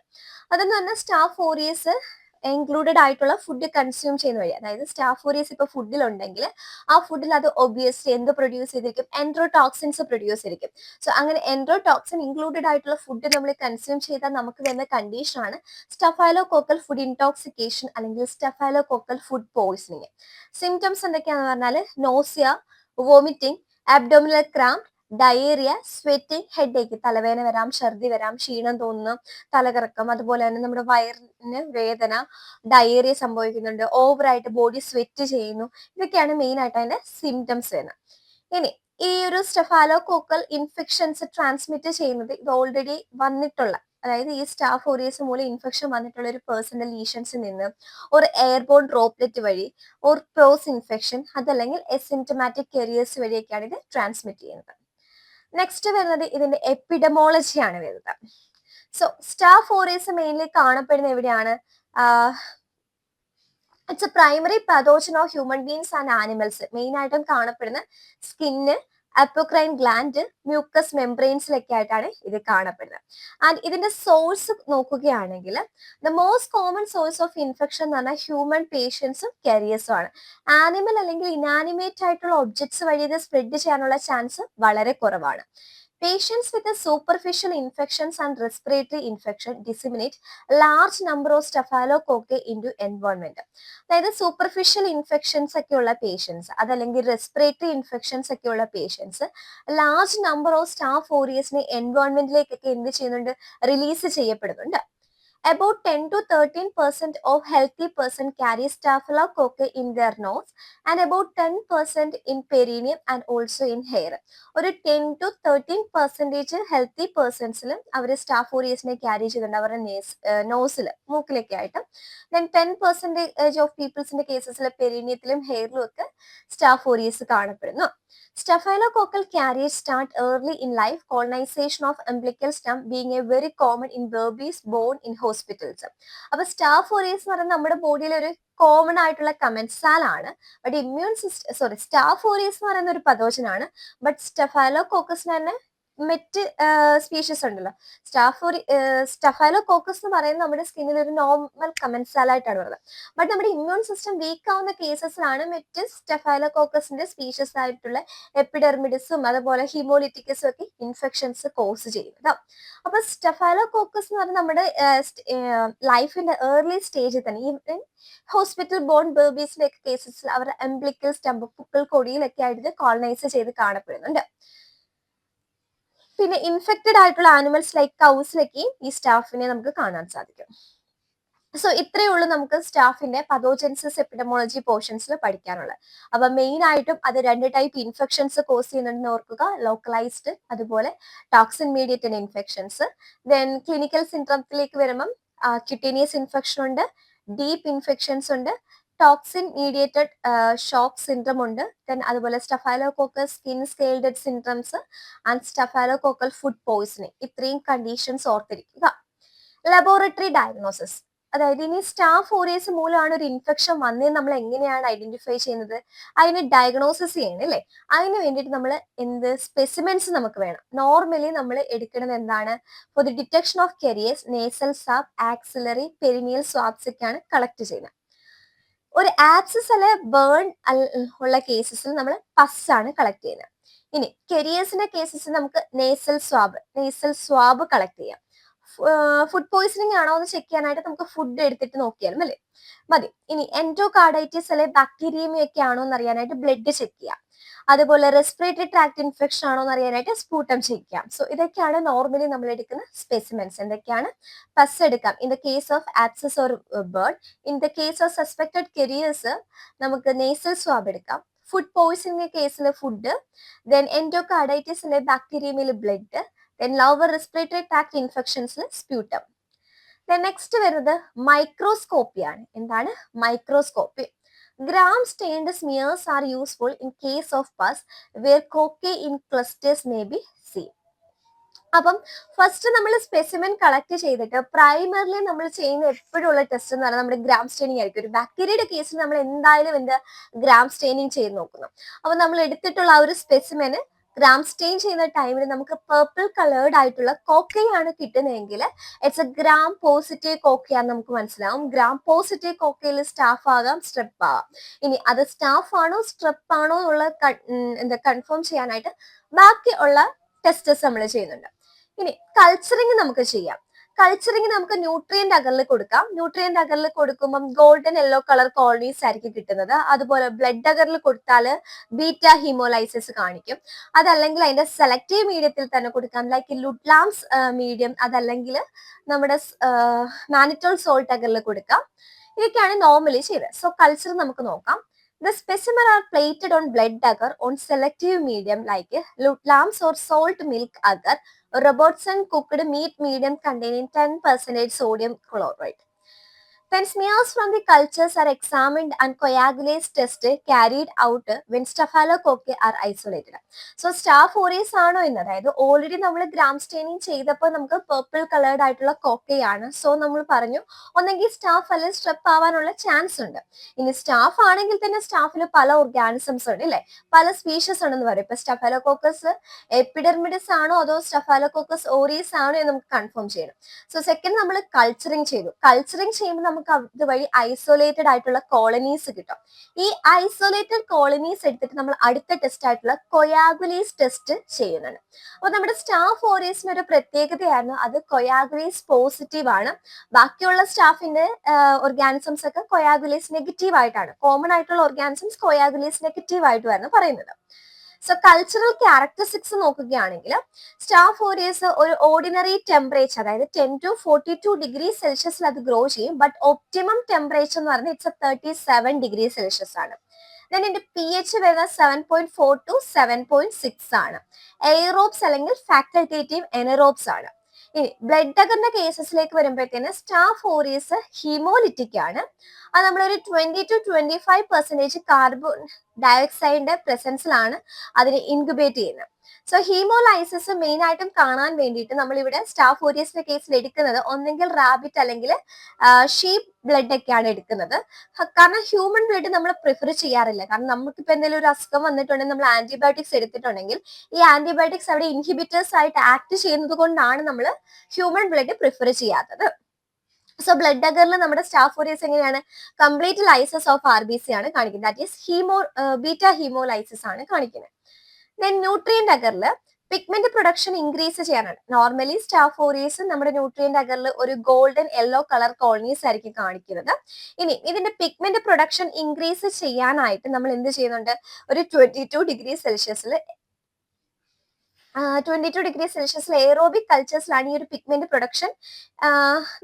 അതെന്ന് പറഞ്ഞാൽ സ്റ്റാഫ് ഓറിയസ് ഇൻക്ലൂഡഡ് ആയിട്ടുള്ള ഫുഡ് കൺസ്യൂം ചെയ്യുന്ന വഴി, അതായത് സ്റ്റാഫ് ഓറിയസ് ഇപ്പൊ ഫുഡിൽ ഉണ്ടെങ്കിൽ ആ ഫുഡിൽ അത് ഒബിയസ്ലി എന്ത് പ്രൊഡ്യൂസ് ചെയ്തിരിക്കും? എൻട്രോടോക്സിൻസ് പ്രൊഡ്യൂസ് ചെയ്തിരിക്കും. സോ അങ്ങനെ എൻട്രോടോക്സിൻ ഇൻക്ലൂഡഡ് ആയിട്ടുള്ള ഫുഡ് നമ്മൾ കൺസ്യൂം ചെയ്താൽ നമുക്ക് വരുന്ന കണ്ടീഷൻ ആണ് സ്റ്റഫൈലോകോക്കൽ ഫുഡ് ഇൻടോക്സിക്കേഷൻ അല്ലെങ്കിൽ സ്റ്റഫൈലോകോക്കൽ ഫുഡ് പോയിസണിങ്. സിംറ്റംസ് എന്തൊക്കെയാണെന്ന് പറഞ്ഞാൽ nausea, vomiting, abdominal cramp, diarrhoea, sweating, headache, തലവേദന വരാം, ഛർദി വരാം, ക്ഷീണം തോന്നുന്നു, തലകറക്കം, അതുപോലെ തന്നെ നമ്മുടെ വയറിന് വേദന, ഡയേറിയ സംഭവിക്കുന്നുണ്ട്, ഓവറായിട്ട് ബോഡി സ്വെറ്റ് ചെയ്യുന്നു. ഇതൊക്കെയാണ് മെയിൻ ആയിട്ട് അതിന്റെ സിംറ്റംസ് വരുന്നത്. ഇനി ഈ ഒരു സ്റ്റഫൈലോകോക്കൽ ഇൻഫെക്ഷൻസ് ട്രാൻസ്മിറ്റ് ചെയ്യുന്നത് ഇത് ഓൾറെഡി വന്നിട്ടുള്ള, അതായത് ഈ സ്റ്റാഫ് ഓറിയസ് മൂലം ഇൻഫെക്ഷൻ വന്നിട്ടുള്ള ഒരു പേഴ്സണൽ ലീഷൻസിൽ നിന്ന് ഒരു എയർബോൺ ഡ്രോപ്ലെറ്റ് വഴി ഒരു ക്രോസ് ഇൻഫെക്ഷൻ, അതല്ലെങ്കിൽ എസിംറ്റമാറ്റിക് കെരിയേഴ്സ് വഴിയൊക്കെയാണ് ഇത് ട്രാൻസ്മിറ്റ് ചെയ്യുന്നത്. നെക്സ്റ്റ് വരുന്നത് ഇതിന്റെ എപ്പിഡമോളജി ആണ് വരുന്നത്. സോ സ്റ്റാഫ് ഓറിയസ് മെയിൻലി കാണപ്പെടുന്ന എവിടെയാണ്? It's a primary pathogen of human beings and animals. Main ആയിട്ടും കാണപ്പെടുന്ന സ്കിന്ന്, അപ്പോക്രൈൻ ഗ്ലാൻഡ്, മ്യൂക്കസ് മെംബ്രെയിൻസിലൊക്കെ ആയിട്ടാണ് ഇത് കാണപ്പെടുന്നത്. ആൻഡ് ഇതിന്റെ സോഴ്സ് നോക്കുകയാണെങ്കിൽ the most common source of infection എന്ന് പറഞ്ഞാൽ ഹ്യൂമൻ പേഷ്യൻസും കാരിയേഴ്സും ആണ്. ആനിമൽ അല്ലെങ്കിൽ ഇനാനിമേറ്റ് ആയിട്ടുള്ള ഒബ്ജക്ട്സ് വഴി ഇത് സ്പ്രെഡ് ചെയ്യാനുള്ള ചാൻസ് വളരെ കുറവാണ്. Patients with a superficial infections and respiratory infection disseminate large number of staphylococci into environment. അതായത് സൂപ്പർഫിഷ്യൽ ഇൻഫെക്ഷൻസ് ഒക്കെ ഉള്ള പേഷ്യൻസ്, അതല്ലെങ്കിൽ റെസ്പിറേറ്ററി ഇൻഫെക്ഷൻസ് ഒക്കെ ഉള്ള patients large number of staph ഓറിയസിനെ എൻവയോൺമെന്റിലേക്കൊക്കെ എന്ത് ചെയ്യുന്നുണ്ട്? റിലീസ് ചെയ്യപ്പെടുന്നുണ്ട്. About 10 to 13% of healthy person carry staphylococci in their nose and about 10% in perineum and also in hair. ഒരു 10 to 13% ഹെൽത്തി പേഴ്സൺസിലും അവർ സ്റ്റാഫ് ഓറിയസിനെ ക്യാരി ചെയ്യുന്നുണ്ട് അവരുടെ നോസിൽ, മൂക്കിലൊക്കെ ആയിട്ട്. ദെൻ 10% ഓഫ് പീപ്പിൾസിന്റെ കേസസിൽ പെരീനിയത്തിലും ഹെയറിലും ഒക്കെ സ്റ്റാഫ് ഓറിയസ് കാണപ്പെടുന്നു. Staphylococcal carriers start early in life, colonization of umbilical stump being a very common in babies born in hospitals. അപ്പൊ സ്റ്റാഫ് ഓറിയസ് എന്ന് പറയുന്നത് നമ്മുടെ ബോഡിയിൽ ഒരു കോമൺ ആയിട്ടുള്ള കമൻസാൽ ആണ്. ബട്ട് സ്റ്റാഫ് ഓറിയസ് എന്ന് പറയുന്ന ഒരു പതോജനാണ്. ബട്ട് സ്റ്റഫൈലോകോക്കസിന് തന്നെ മറ്റ് സ്പീഷീസ് ഉണ്ടല്ലോ. സ്റ്റഫൈലോകോക്കസ് എന്ന് പറയുന്നത് നമ്മുടെ സ്കിന്നിൽ ഒരു നോർമൽ കമൻസാൽ ആയിട്ടാണ് വരുന്നത്. ബട്ട് നമ്മുടെ ഇമ്മ്യൂൺ സിസ്റ്റം വീക്ക് ആവുന്ന കേസസിലാണ് മറ്റ് സ്റ്റഫൈലോകോക്കസിന്റെ സ്പീഷീസ് ആയിട്ടുള്ള എപ്പിഡെർമിഡിസും അതുപോലെ ഹിമോലിറ്റിക്കസും ഒക്കെ ഇൻഫെക്ഷൻസ് കോസ് ചെയ്യുന്നത്. അപ്പൊ സ്റ്റഫൈലോകോക്കസ് എന്ന് പറഞ്ഞാൽ നമ്മുടെ ലൈഫിന്റെ ഏർലി സ്റ്റേജിൽ തന്നെ, ഈവൻ ഹോസ്പിറ്റൽ ബോൺ ബേബീസിന്റെ ഒക്കെ കേസസിൽ അവരുടെ എംബ്ലിക്കൽ സ്റ്റംപ്, പുക്കിൾ കൊടിയിലൊക്കെ ആയിട്ട് കോളനൈസ് ചെയ്ത് കാണപ്പെടുന്നുണ്ട്. പിന്നെ ഇൻഫെക്റ്റഡ് ആയിട്ടുള്ള ആനിമൽസ് ലൈക്ക് കൗസിലൊക്കെ ഈ സ്റ്റാഫിനെ നമുക്ക് കാണാൻ സാധിക്കും. സോ ഇത്രയേ ഉള്ളൂ നമുക്ക് സ്റ്റാഫിന്റെ പതോജൻസിസ് എപ്പിഡമോളജി പോർഷൻസിൽ പഠിക്കാനുള്ളത്. അപ്പൊ മെയിൻ ആയിട്ടും അത് 2 ടൈപ്പ് ഇൻഫെക്ഷൻസ് കോസ് ചെയ്യുന്നുണ്ടെന്ന് ഓർക്കുക, ലോക്കലൈസ്ഡ് അതുപോലെ toxin mediated infections. Then clinical സിൻഡ്രംസിലേക്ക് വരുമ്പം ക്യൂട്ടേനിയസ് ഇൻഫെക്ഷൻ ഉണ്ട്, ഡീപ്പ് ഇൻഫെക്ഷൻസ് ഉണ്ട്, ടോക്സിൻ മീഡിയേറ്റഡ് ഷോക്ക് സിൻഡ്രം ഉണ്ട്, ദെൻ അതുപോലെ staphylococcus skin scalded syndromes and staphylococcal food poisoning. ഇത്രയും കണ്ടീഷൻസ് ഓർത്തിരിക്കുക. ലബോറട്ടറി ഡയഗ്നോസിസ്, അതായത് ഇനി സ്റ്റാഫ് ഓറിയസ് മൂലമാണ് ഒരു ഇൻഫെക്ഷൻ വന്നേ നമ്മൾ എങ്ങനെയാണ് ഐഡന്റിഫൈ ചെയ്യുന്നത്, അതിന് ഡയഗ്നോസിസ് ചെയ്യണം അല്ലേ. അതിന് വേണ്ടിയിട്ട് നമ്മൾ എന്ത് സ്പെസിമെൻസ് നമുക്ക് വേണം. നോർമലി നമ്മൾ എടുക്കുന്നത് എന്താണ്, for the detection of carriers nasal swab, axillary, perineal swabs ഒക്കെയാണ് കളക്ട് ചെയ്യുന്നത്. ഒരു ആപ്സിസ് അല്ലെ ബേൺ ഉള്ള കേസസിൽ നമ്മൾ പസ് ആണ് കളക്ട് ചെയ്യുന്നത്. ഇനി കെരിയസിന്റെ കേസസിൽ നമുക്ക് നേസൽ സ്വാബ് കളക്ട് ചെയ്യാം. ഫുഡ് പോയിസണിങ് ആണോ എന്ന് ചെക്ക് ചെയ്യാനായിട്ട് നമുക്ക് ഫുഡ് എടുത്തിട്ട് നോക്കിയാലും അല്ലേ മതി. ഇനി എൻഡോകാർഡൈറ്റിസ് അല്ലെ ബാക്ടീരിയമി ഒക്കെ ആണോ എന്ന് അറിയാനായിട്ട് ബ്ലഡ് ചെക്ക് ചെയ്യാം. അതുപോലെ റെസ്പിറേറ്ററി ട്രാക്ട് ഇൻഫെക്ഷൻ ആണോ എന്ന് അറിയാനായിട്ട് സ്പൂട്ടം ചെക്ക് ചെയ്യാം. സോ ഇതൊക്കെയാണ് നോർമലി നമ്മൾ എടുക്കുന്ന സ്പെസിമെൻസ്. എന്തൊക്കെയാണ്, പസ് എടുക്കാം in the case of abscess or burn. In the case of suspected carriers നമുക്ക് നേസൽ സ്വാബ് എടുക്കാം. ഫുഡ് പോയിസണിങ് കേസിൽ ഫുഡ്, ദെൻ എൻഡോകാർഡൈറ്റിസിലെ ബാക്ടീരിയമിൽ blood, then lower respiratory tract ഇൻഫെക്ഷൻസിൽ സ്പ്യൂട്ടം. ദെൻ നെക്സ്റ്റ് വരുന്നത് മൈക്രോസ്കോപ്പി ആണ്. എന്താണ് microscopy? gram stained smears are useful in case of pus where cocci in clusters may be seen. അപ്പം first നമ്മൾ specimen collect ചെയ്തിട്ട് primarily നമ്മൾ ചെയ്യുന്ന എപ്പോഴും ഉള്ള ടെസ്റ്റ് എന്ന് പറഞ്ഞാൽ നമ്മുടെ ഗ്രാം സ്റ്റെയിനിങ് ആയിരിക്കും. ഒരു ബാക്ടീരിയയുടെ കേസിൽ നമ്മൾ എന്തായാലും ഗ്രാം സ്റ്റെയിനിങ് ചെയ്ത് നോക്കുന്നു. അപ്പൊ നമ്മൾ എടുത്തിട്ടുള്ള ആ ഒരു സ്പെസിമെന് ഗ്രാം സ്റ്റെയിൻ ചെയ്യുന്ന ടൈമിൽ നമുക്ക് പേർപ്പിൾ കളേർഡ് ആയിട്ടുള്ള കോക്കയാണ് കിട്ടുന്നതെങ്കിൽ ഇറ്റ്സ് എ ഗ്രാം പോസിറ്റീവ് കോക്കയാന്ന് നമുക്ക് മനസ്സിലാവും. ഗ്രാം പോസിറ്റീവ് കോക്കയിൽ സ്റ്റാഫ് ആകാം, സ്ട്രെപ്പ് ആകാം. ഇനി അത് സ്റ്റാഫ് ആണോ സ്ട്രെപ്പ് ആണോ എന്നുള്ള കൺഫേം ചെയ്യാനായിട്ട് ബാക്കി ഉള്ള ടെസ്റ്റസ് നമ്മൾ ചെയ്യുന്നുണ്ട്. ഇനി കൾച്ചറിങ് നമുക്ക് ചെയ്യാം. കൾച്ചറിങ് നമുക്ക് ന്യൂട്രിയന്റ് അകറിൽ കൊടുക്കാം. ന്യൂട്രിയന്റ് അകറിൽ കൊടുക്കുമ്പോൾ ഗോൾഡൻ യെല്ലോ കളർ കോളനീസ് ആയിരിക്കും കിട്ടുന്നത്. അതുപോലെ ബ്ലഡ് അകറിൽ കൊടുത്താൽ ബീറ്റ ഹീമോലൈസിസ് കാണിക്കും. അതല്ലെങ്കിൽ അതിന്റെ സെലക്റ്റീവ് മീഡിയത്തിൽ തന്നെ കൊടുക്കാം, ലൈക്ക് ലുഡ്ലാംസ് മീഡിയം, അതല്ലെങ്കിൽ നമ്മുടെ മാനിറ്റോൾ സോൾട്ട് അകറിൽ കൊടുക്കാം. ഇതൊക്കെയാണ് നോർമലി ചെയ്തത്. സോ കൾച്ചർ നമുക്ക് നോക്കാം. The specimen are plated on blood agar on selective medium like Lutlams or salt milk agar, Robertson cooked meat medium containing 10% sodium chloride. Then smears from the cultures are examined and coagulase test carried out when staphylococci are isolated. So staph aureus ആണോ എന്ന്, അതായത് already നമ്മൾ gram staining ചെയ്തപ്പോൾ നമുക്ക് purple coloured ആയിട്ടുള്ള കോക്കയാണ്. So നമ്മൾ പറഞ്ഞു ഒന്നെങ്കിൽ സ്റ്റാഫ് അല്ലെങ്കിൽ സ്ട്രെപ്പ് ആവാനുള്ള ചാൻസ് ഉണ്ട്. ഇനി സ്റ്റാഫ് ആണെങ്കിൽ തന്നെ സ്റ്റാഫിൽ പല ഓർഗാനിസംസ് ഉണ്ട് അല്ലെ, പല സ്പീഷീസ് ഉണ്ടെന്ന് പറയും. ഇപ്പൊ സ്റ്റഫൈലോകോക്കസ് എപ്പിഡെർമിഡിസ് ആണോ അതോ സ്റ്റഫൈലോകോക്കസ് ഓറിയസ് ആണോ എന്ന് നമുക്ക് കൺഫേം ചെയ്യണം. സോ സെക്കൻഡ് നമ്മൾ കൾച്ചറിങ് ചെയ്തു. കൾച്ചറിങ് ചെയ്യുമ്പോൾ നമുക്ക് അതുവഴി ഐസൊലേറ്റഡ് ആയിട്ടുള്ള കോളനീസ് കിട്ടും. ഈ ഐസൊലേറ്റഡ് കോളനീസ് എടുത്തിട്ട് നമ്മൾ അടുത്ത ടെസ്റ്റ് ആയിട്ടുള്ള കൊയാഗുലേസ് ടെസ്റ്റ് ചെയ്യുന്നുണ്ട്. അപ്പൊ നമ്മുടെ സ്റ്റാഫ് ഓറിയസിന് ഒരു പ്രത്യേകതയായിരുന്നു, അത് കൊയാഗുലേസ് പോസിറ്റീവ് ആണ്. ബാക്കിയുള്ള സ്റ്റാഫിന്റെ ഓർഗാനിസംസ് ഒക്കെ കൊയാഗുലേസ് നെഗറ്റീവ് ആയിട്ടാണ്. കോമൺ ആയിട്ടുള്ള ഓർഗാനിസംസ് കൊയാഗുലേസ് നെഗറ്റീവ് ആയിട്ടുമായിരുന്നു പറയുന്നത്. സോ കൾച്ചറൽ ക്യാരക്ടറിസ്റ്റിക്സ് നോക്കുകയാണെങ്കിൽ സ്റ്റാഫ് ഓറിയസ് ഒരു ഓർഡിനറി ടെമ്പറേച്ചർ, അതായത് 10 to 42 ഡിഗ്രി സെൽഷ്യസിൽ അത് ഗ്രോ ചെയ്യും. ബട്ട് ഒപ്റ്റിമം ടെമ്പറേച്ചർ എന്ന് പറഞ്ഞാൽ ഇറ്റ്സ് 37 ഡിഗ്രി സെൽഷ്യസ് ആണ്. ദെൻ ഇതിന്റെ pH വരുന്നത് 7.4 to 7.6 ആണ്. എയറോബ്സ് അല്ലെങ്കിൽ ഫാക്കൽറ്റേറ്റീവ് എനറോബ്സ് ആണ്. ഇനി ബ്ലഡ് അകറിന്റെ കേസസിലേക്ക് വരുമ്പോഴത്തേന് സ്റ്റാഫ് ഓറിയസ് ഹീമോലിറ്റിക് ആണ്. അത് നമ്മളൊരു 20 to 25% കാർബൺ ഡയോക്സൈഡിന്റെ പ്രസൻസിലാണ് അതിനെ ഇൻക്യുബേറ്റ് ചെയ്യുന്നത്. സോ ഹീമോലൈസിസ് മെയിൻ ആയിട്ടും കാണാൻ വേണ്ടിയിട്ട് നമ്മൾ ഇവിടെ സ്റ്റാഫ് ഓറിയസിന്റെ കേസിൽ എടുക്കുന്നത് ഒന്നെങ്കിൽ റാബിറ്റ് അല്ലെങ്കിൽ ഷീപ്പ് ബ്ലഡ് ഒക്കെയാണ് എടുക്കുന്നത്. കാരണം ഹ്യൂമൻ ബ്ലഡ് നമ്മൾ പ്രിഫർ ചെയ്യാറില്ല. കാരണം നമുക്കിപ്പോൾ എന്തെങ്കിലും ഒരു അസുഖം വന്നിട്ടുണ്ടെങ്കിൽ നമ്മൾ ആന്റിബയോട്ടിക്സ് എടുത്തിട്ടുണ്ടെങ്കിൽ ഈ ആന്റിബയോട്ടിക്സ് അവിടെ ഇൻഹിബിറ്റേഴ്സ് ആയിട്ട് ആക്ട് ചെയ്യുന്നത് കൊണ്ടാണ് നമ്മൾ ഹ്യൂമൻ ബ്ലഡ് പ്രിഫർ ചെയ്യാത്തത്. സോ ബ്ലഡ് അഗറിൽ നമ്മുടെ സ്റ്റാഫ് ഓറിയസ് എങ്ങനെയാണ്, കംപ്ലീറ്റ് ലൈസസ് ഓഫ് RBC ആണ് കാണിക്കുന്നത്. ദാറ്റ് ഈസ് ബീറ്റ ഹീമോലൈസിസ് ആണ് കാണിക്കുന്നത്. ദെൻ ന്യൂട്രിയന്റ് അഗറിൽ പിഗ്മെന്റ് പ്രൊഡക്ഷൻ ഇൻക്രീസ് ചെയ്യാനാണ്. നോർമലി സ്റ്റാഫ് ഓറിയസ് നമ്മുടെ ന്യൂട്രിയന്റ് അഗറിൽ ഒരു ഗോൾഡൻ യെല്ലോ കളർ കോളനീസ് ആയിരിക്കും കാണിക്കുന്നത്. ഇനി ഇതിന്റെ പിഗ്മെന്റ് പ്രൊഡക്ഷൻ ഇൻക്രീസ് ചെയ്യാനായിട്ട് നമ്മൾ എന്ത് ചെയ്യുന്നുണ്ട്, ഒരു 22 ഡിഗ്രി സെൽഷ്യസിൽ 22 ഡിഗ്രി സെൽഷ്യസിൽ എയറോബിക് കൾച്ചേഴ്സിലാണ് ഈ ഒരു പിഗ്മെന്റ് പ്രൊഡക്ഷൻ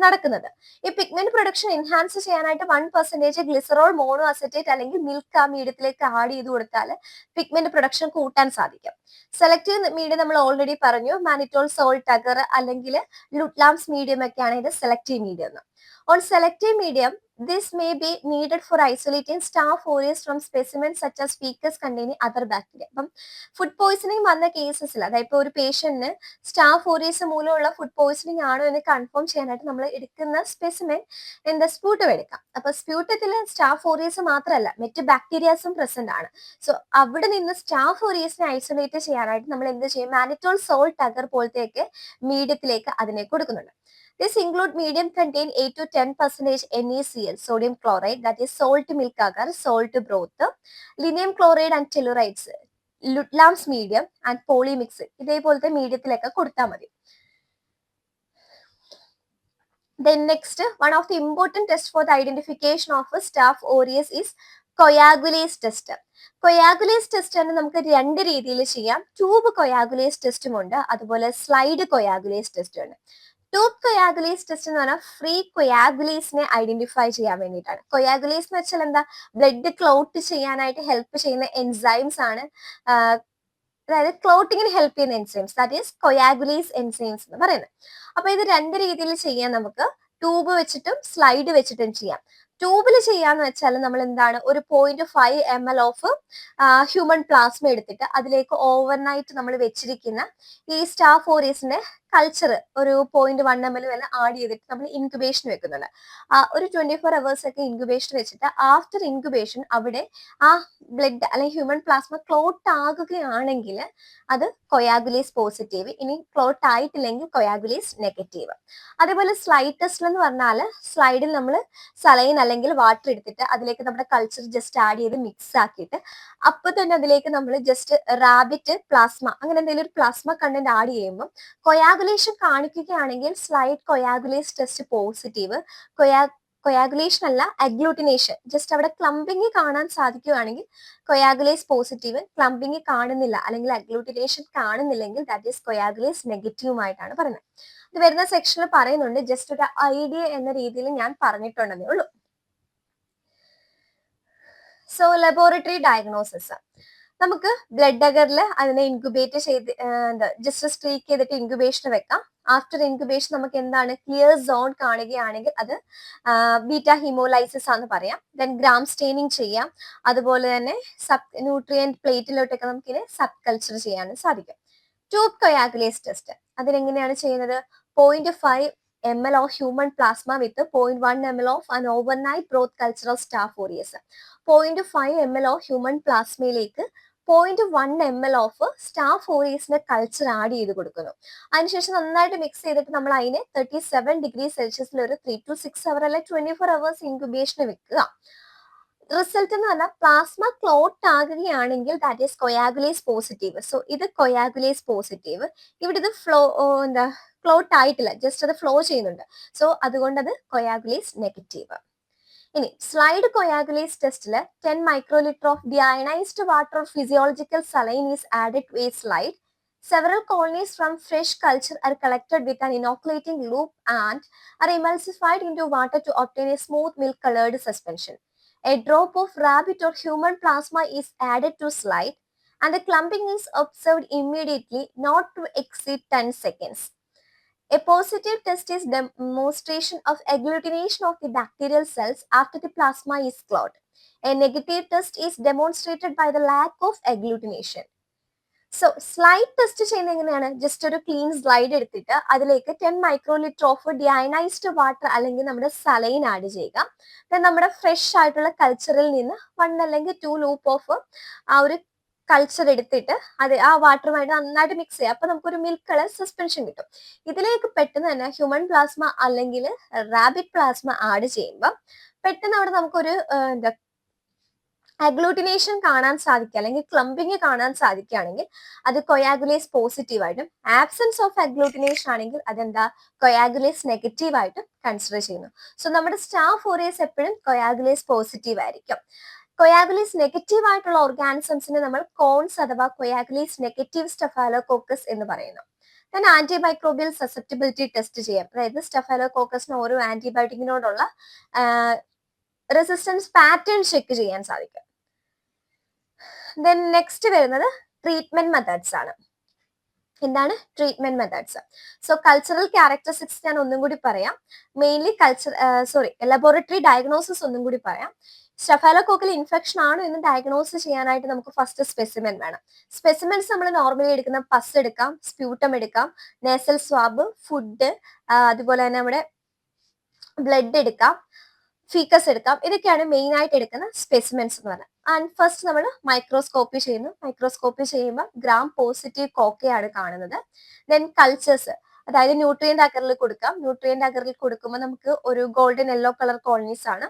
നടക്കുന്നത്. ഈ പിഗ്മെന്റ് പ്രൊഡക്ഷൻ എൻഹാൻസ് ചെയ്യാനായിട്ട് 1% ഗ്ലിസറോൾ മോണോ അസറ്റേറ്റ് അല്ലെങ്കിൽ മിൽക്ക് ആ മീഡിയത്തിലേക്ക് ആഡ് ചെയ്ത് കൊടുത്താൽ പിഗ്മെന്റ് പ്രൊഡക്ഷൻ കൂട്ടാൻ സാധിക്കും. സെലക്റ്റീവ് മീഡിയം നമ്മൾ ഓൾറെഡി പറഞ്ഞു, മാനിറ്റോൾ, സോൾട്ട്, അഗർ അല്ലെങ്കിൽ ലുട്ലാംസ് മീഡിയം ഒക്കെയാണ് ഇത് സെലക്റ്റീവ് മീഡിയം എന്ന്. On selective medium this may be needed for isolating staph aureus from specimens such as feces containing other bacteria. അപ്പം ഫുഡ് പോയിസണിങ് വന്ന കേസസിൽ, അതായത് ഇപ്പോൾ ഒരു പേഷ്യന്റിന് സ്റ്റാഫ് ഓറിയസ് മൂലമുള്ള ഫുഡ് പോയിസണിങ് ആണോ എന്ന് കൺഫേം ചെയ്യാനായിട്ട് നമ്മൾ എടുക്കുന്ന സ്പെസിമെൻ സ്പ്യൂട്ടം എടുക്കാം. അപ്പൊ സ്പ്യൂട്ടത്തിൽ സ്റ്റാഫ് ഓറിയസ് മാത്രമല്ല മറ്റ് ബാക്ടീരിയാസും പ്രസന്റ് ആണ്. സോ അവിടെ നിന്ന് സ്റ്റാഫ് ഓറിയസിനെ ഐസൊലേറ്റ് ചെയ്യാനായിട്ട് നമ്മൾ എന്ത് ചെയ്യും, മാനിറ്റോൾ, സോൾട്ട്, അഗർ പോലത്തെയൊക്കെ മീഡിയത്തിലേക്ക് അതിനെ കൊടുക്കുന്നുണ്ട്. This include medium contain 8 to 10% NaCl, sodium chloride, that is salt milk agar, salt broth, linium chloride and tellurides, Ludlam's medium and polymix. ഇതേപോലത്തെ മീഡിയത്തിലൊക്കെ കൊടുത്താൽ മതി. Then next, one of the important tests for the identification of a staph aureus is coagulase test. Coagulase test ആണ് നമുക്ക് രണ്ട് രീതിയിൽ ചെയ്യാം. Tube coagulase ടെസ്റ്റും ഉണ്ട്, അതുപോലെ സ്ലൈഡ് കൊയാഗുലേസ് ടെസ്റ്റും ഉണ്ട്. ട്യൂബ് കൊയാഗുലേസ് ടെസ്റ്റ് എന്ന് പറഞ്ഞാൽ ഫ്രീ കൊയാഗുലേസിനെ ഐഡന്റിഫൈ ചെയ്യാൻ വേണ്ടിയിട്ടാണ്. കൊയാഗുലേസ് എന്ന് വെച്ചാൽ എന്താ, ബ്ലഡ് ക്ലോട്ട് ചെയ്യാനായിട്ട് ഹെൽപ്പ് ചെയ്യുന്ന എൻസൈംസ് ആണ്, അതായത് ക്ലോട്ടിങ്ങിന് ഹെൽപ്പ് ചെയ്യുന്ന enzymes, that is coagulase enzymes എന്ന് പറയുന്നത്. അപ്പൊ ഇത് രണ്ട് രീതിയിൽ ചെയ്യാം നമുക്ക്, ട്യൂബ് വെച്ചിട്ടും സ്ലൈഡ് വെച്ചിട്ടും ചെയ്യാം. ട്യൂബിൽ ചെയ്യാന്ന് വെച്ചാൽ നമ്മൾ എന്താണ്, ഒരു 0.5 ml ഓഫ് ഹ്യൂമൻ പ്ലാസ്മ എടുത്തിട്ട് അതിലേക്ക് ഓവർനൈറ്റ് നമ്മൾ വെച്ചിരിക്കുന്ന ഈ സ്റ്റാഫ് ഓറിയസിന്റെ കൾച്ചർ ഒരു 0.1 ml വരെ ആഡ് ചെയ്തിട്ട് നമ്മൾ ഇൻക്യുബേഷൻ വെക്കുന്നുണ്ട്. ഒരു 24 hours ഒക്കെ ഇൻക്യുബേഷൻ വെച്ചിട്ട് ആഫ്റ്റർ ഇൻക്യുബേഷൻ അവിടെ ആ ബ്ലഡ് അല്ലെങ്കിൽ ഹ്യൂമൻ പ്ലാസ്മ ക്ലോട്ട് ആകുകയാണെങ്കിൽ അത് കൊയാഗുലേസ് പോസിറ്റീവ്, ഇനി ക്ലോട്ട് ആയിട്ടില്ലെങ്കിൽ കൊയാഗുലേസ് നെഗറ്റീവ്. അതേപോലെ സ്ലൈഡ് ടെസ്റ്റിൽ എന്ന് പറഞ്ഞാൽ സ്ലൈഡിൽ നമ്മൾ സലൈൻ അല്ലെങ്കിൽ വാട്ടർ എടുത്തിട്ട് അതിലേക്ക് നമ്മുടെ കൾച്ചർ ജസ്റ്റ് ആഡ് ചെയ്ത് മിക്സ് ആക്കിയിട്ട് അപ്പൊ തന്നെ അതിലേക്ക് നമ്മൾ ജസ്റ്റ് റാബിറ്റ് പ്ലാസ്മ അങ്ങനെ എന്തെങ്കിലും ഒരു പ്ലാസ്മ കണ്ടന്റ് ആഡ് ചെയ്യുമ്പോൾ കൊയാഗുലേഷൻ കാണിക്കുകയാണെങ്കിൽ slide coagulase test positive, coagulation അല്ല അഗ്ലൂട്ടിനേഷൻ, ജസ്റ്റ് അവിടെ ക്ലംപിങ് കാണാൻ സാധിക്കുകയാണെങ്കിൽ കൊയാഗുലേസ് പോസിറ്റീവ്, ക്ലംപിങ് കാണുന്നില്ല അല്ലെങ്കിൽ അഗ്ലൂട്ടിനേഷൻ കാണുന്നില്ലെങ്കിൽ ദാറ്റ് ഈസ് കൊയാഗുലേസ് നെഗറ്റീവുമായിട്ടാണ് പറയുന്നത്. ഇത് വരുന്ന സെക്ഷനിൽ പറയുന്നുണ്ട്, ജസ്റ്റ് ഒരു ഐഡിയ എന്ന രീതിയിൽ ഞാൻ പറഞ്ഞിട്ടുണ്ടെന്നേ ഉള്ളൂ. സോ ലബോറട്ടറി ഡയഗ്നോസിസ്, നമുക്ക് ബ്ലഡ് അഗറിൽ അതിനെ ഇൻക്യുബേറ്റ് ചെയ്ത് ജസ്റ്റ് സ്ട്രീക്ക് ചെയ്തിട്ട് ഇൻക്യുബേഷൻ വെക്കാം. ആഫ്റ്റർ ഇൻക്യുബേഷൻ നമുക്ക് എന്താണ്, ക്ലിയർ സോൺ കാണുകയാണെങ്കിൽ അത് ബീറ്റ ഹീമോലൈസിസ് ആണെന്ന് പറയാം. ദെൻ ഗ്രാം സ്റ്റെയിനിങ് ചെയ്യാം, അതുപോലെ തന്നെ സബ് ന്യൂട്രിയന്റ് പ്ലേറ്റിലോട്ടൊക്കെ നമുക്കിത് സബ് കൾച്ചർ ചെയ്യാനും സാധിക്കും. ട്യൂബ് കൊയാഗുലേസ് ടെസ്റ്റ് അതിനെങ്ങനെയാണ് ചെയ്യുന്നത്, 0.5 ml of human plasma with 0.1 ml of an overnight broth culture of staph aureus. 0.5 ml of human പ്ലാസ്മയിലേക്ക് 0.1 ml ഓഫ് സ്റ്റാഫ് ഓറിയസിന്റെ കൾച്ചർ ആഡ് ചെയ്ത് കൊടുക്കുന്നു. അതിനുശേഷം നന്നായിട്ട് മിക്സ് ചെയ്തിട്ട് നമ്മൾ അതിനെ 37 ഡിഗ്രി സെൽഷ്യസിൽ ഒരു 3 to 6 hour അല്ലെ 24 hours ഇൻക്യുബേഷന് വെക്കുക. റിസൾട്ട് എന്ന് പറഞ്ഞാൽ പ്ലാസ്മ ക്ലോട്ട് ആകുകയാണെങ്കിൽ that is coagulase positive. So ഇത് കൊയാഗുലേസ് പോസിറ്റീവ്, ഇവിടെ ഇത് ക്ലോട്ട് ആയിട്ടില്ല, ജസ്റ്റ് അത് ഫ്ലോ ചെയ്യുന്നുണ്ട്. സോ അതുകൊണ്ട് അത് കൊയാഗുലേസ് നെഗറ്റീവ്. ഇനി സ്ലൈഡ് കൊയാഗുലേസ് ടെസ്റ്റിൽ 10 microliter of deionized water or physiological saline is added to a slide. Several colonies from fresh culture are collected with an inoculating loop and are emulsified into water to obtain a smooth milk colored suspension. A drop of rabbit or human plasma is added to slide and the clumping is observed immediately, not to exceed 10 seconds. A positive test is demonstration of agglutination of the bacterial cells after the plasma is clotted. A negative test is demonstrated by the lack of agglutination. So slide test ചെയ്യുന്നത് എങ്ങനെയാണ്, just ഒരു clean slide എടുത്തിട്ട് അതിലേക്ക് 10 microliter of ഡിയനൈസ്ഡ് water അല്ലെങ്കിൽ നമ്മുടെ saline add ചെയ്യുക. നമ്മുടെ fresh ആയിട്ടുള്ള കൾച്ചറിൽ നിന്ന് 1 അല്ലെങ്കിൽ 2 ലൂപ്പ് ഓഫ് ആ ഒരു കൾച്ചർ എടുത്തിട്ട് അത് ആ വാട്ടറുമായിട്ട് നന്നായിട്ട് മിക്സ് ചെയ്യുക. അപ്പൊ നമുക്കൊരു മിൽക്ക് കളർ സസ്പെൻഷൻ കിട്ടും. ഇതിലേക്ക് പെട്ടെന്ന് തന്നെ ഹ്യൂമൻ പ്ലാസ്മ അല്ലെങ്കിൽ റാബിറ്റ് പ്ലാസ്മ ആഡ് ചെയ്യുമ്പോൾ പെട്ടെന്ന് അവിടെ നമുക്കൊരു അഗ്ലൂട്ടിനേഷൻ കാണാൻ സാധിക്കുക അല്ലെങ്കിൽ ക്ലംപിങ് കാണാൻ സാധിക്കുകയാണെങ്കിൽ അത് കൊയാഗുലേസ് പോസിറ്റീവ് ആയിട്ടും, ആബ്സെൻസ് ഓഫ് അഗ്ലൂട്ടിനേഷൻ ആണെങ്കിൽ അതെന്താ കൊയാഗുലേസ് നെഗറ്റീവ് ആയിട്ടും കൺസിഡർ ചെയ്യുന്നു. സോ നമ്മുടെ സ്റ്റാഫ് ഓറിയസ് എപ്പോഴും കൊയാഗുലേസ് പോസിറ്റീവ് ആയിരിക്കും. കൊയാഗുലേസ് നെഗറ്റീവ് ആയിട്ടുള്ള ഓർഗാനിസംസിനെ നമ്മൾ കോൺസ് അഥവാ കൊയാഗുലേസ് നെഗറ്റീവ് സ്റ്റഫാലോകോക്കസ് എന്ന് പറയുന്നു. then ആന്റിമൈക്രോബിയൽ സസെപ്റ്റിബിലിറ്റി ടെസ്റ്റ് ചെയ്യാം, അതായത് സ്റ്റഫാലോകോക്കസിന് ഓരോ ആന്റിബയോട്ടിക്കിനോടുള്ള റെസിസ്റ്റൻസ് പാറ്റേൺ ചെക്ക് ചെയ്യാൻ സാധിക്കും. ദെൻ നെക്സ്റ്റ് വരുന്നത് ട്രീറ്റ്മെന്റ് മെത്തേഡ്സ് ആണ്. എന്താണ് treatment methods? So cultural characteristics ഞാൻ ഒന്നും കൂടി പറയാം. മെയിൻലി ലബോറട്ടറി ഡയഗ്നോസിസ് ഒന്നും കൂടി പറയാം. സ്റ്റഫാലോകോക്കൽ ഇൻഫെക്ഷൻ ആണോ എന്ന് ഡയഗ്നോസ് ചെയ്യാനായിട്ട് നമുക്ക് ഫസ്റ്റ് സ്പെസിമെൻ വേണം. സ്പെസിമെൻസ് നമ്മൾ നോർമലി എടുക്കുന്ന പസ് എടുക്കാം, സ്പ്യൂട്ടം എടുക്കാം, നേസൽ സ്വാബ്, ഫുഡ്, അതുപോലെ തന്നെ നമ്മുടെ ബ്ലഡ് എടുക്കാം, ഫീക്കസ് എടുക്കാം. ഇതൊക്കെയാണ് മെയിൻ ആയിട്ട് എടുക്കുന്ന സ്പെസിമെൻസ് എന്ന് പറയുന്നത്. ആൻഡ് ഫസ്റ്റ് നമ്മൾ മൈക്രോസ്കോപ്പി ചെയ്യുന്നു. മൈക്രോസ്കോപ്പി ചെയ്യുമ്പോൾ ഗ്രാം പോസിറ്റീവ് കോക്കയാണ് കാണുന്നത്. ദെൻ കൾച്ചേഴ്സ്, അതായത് ന്യൂട്രിയന്റ് അഗറിൽ കൊടുക്കാം. ന്യൂട്രിയന്റ് അഗറിൽ കൊടുക്കുമ്പോൾ നമുക്ക് ഒരു ഗോൾഡൻ യെല്ലോ കളർ കോളനീസ് ആണ്.